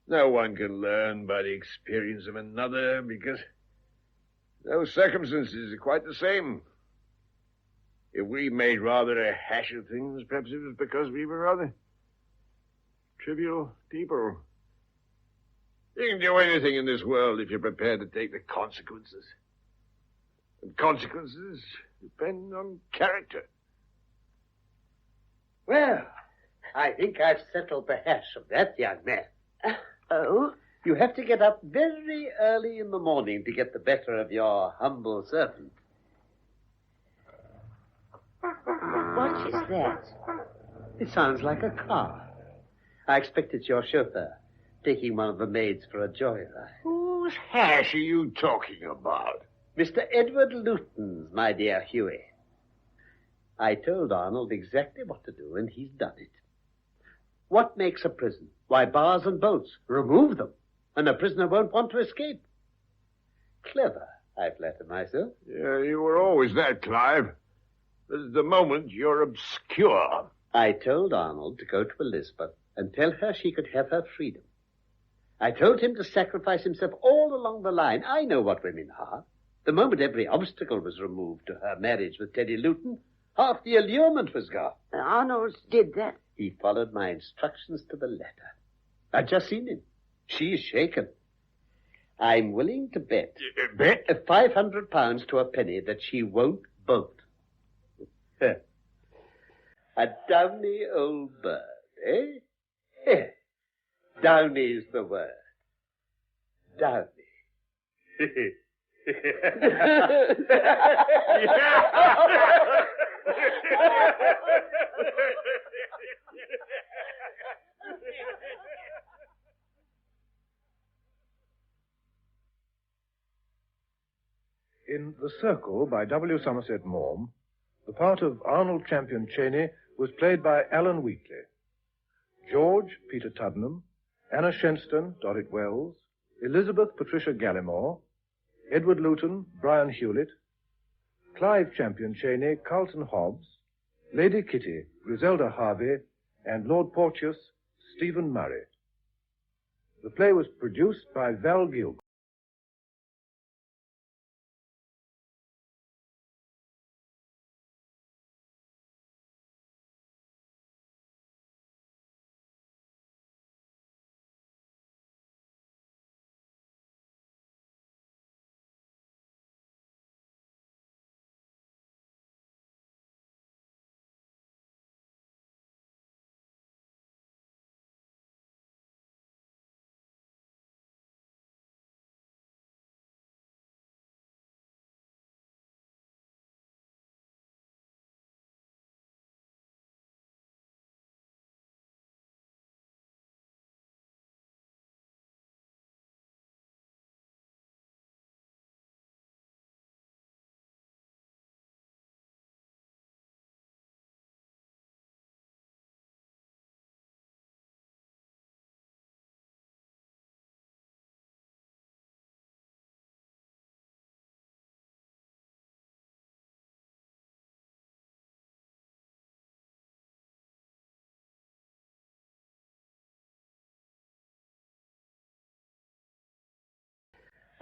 No one can learn by the experience of another because those circumstances are quite the same. If we made rather a hash of things, perhaps it was because we were rather trivial people. You can do anything in this world if you're prepared to take the consequences. And consequences depend on character. Well, I think I've settled the hash of that, young man. Oh? You have to get up very early in the morning to get the better of your humble servant. What is that? It sounds like a car. I expect it's your chauffeur, taking one of the maids for a joyride. Whose hash are you talking about? Mr. Edward Luton's, my dear Hughie. I told Arnold exactly what to do, and he's done it. What makes a prison? Why, bars and bolts. Remove them, and a prisoner won't want to escape. Clever, I flatter myself. Yeah, you were always that, Clive. At the moment, you're obscure. I told Arnold to go to Elizabeth and tell her she could have her freedom. I told him to sacrifice himself all along the line. I know what women are. The moment every obstacle was removed to her marriage with Teddy Luton, half the allurement was gone. Arnold did that. He followed my instructions to the letter. I've just seen him. She's shaken. I'm willing to bet. Bet? £500 to a penny that she won't bolt. A downy old bird, eh? Downy's the word. Downy. In The Circle by W. Somerset Maugham, the part of Arnold Champion Cheney was played by Alan Wheatley. George, Peter Tuddenham, Anna Shenstone, Dorrit Wells, Elizabeth Patricia Gallimore, Edward Luton, Brian Hewlett, Clive Champion Cheney, Carlton Hobbs, Lady Kitty, Griselda Harvey, and Lord Porteous, Stephen Murray. The play was produced by Val Gilbert.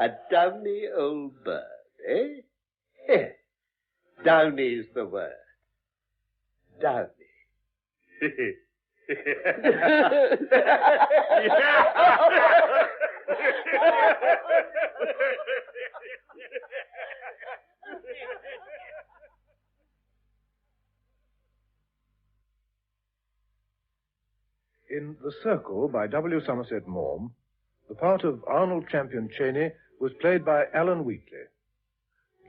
A downy old bird, eh? Downy's the word. Downy. In The Circle by W. Somerset Maugham, the part of Arnold Champion Cheney was played by Alan Wheatley.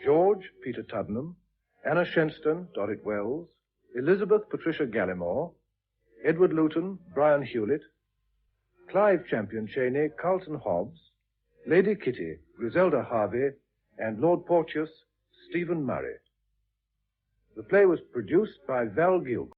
George, Peter Tuddenham, Anna Shenstone, Dorrit Wells, Elizabeth Patricia Gallimore, Edward Luton, Brian Hewlett, Clive Champion Cheney, Carlton Hobbs, Lady Kitty, Griselda Harvey, and Lord Porteous, Stephen Murray. The play was produced by Val Gilbert.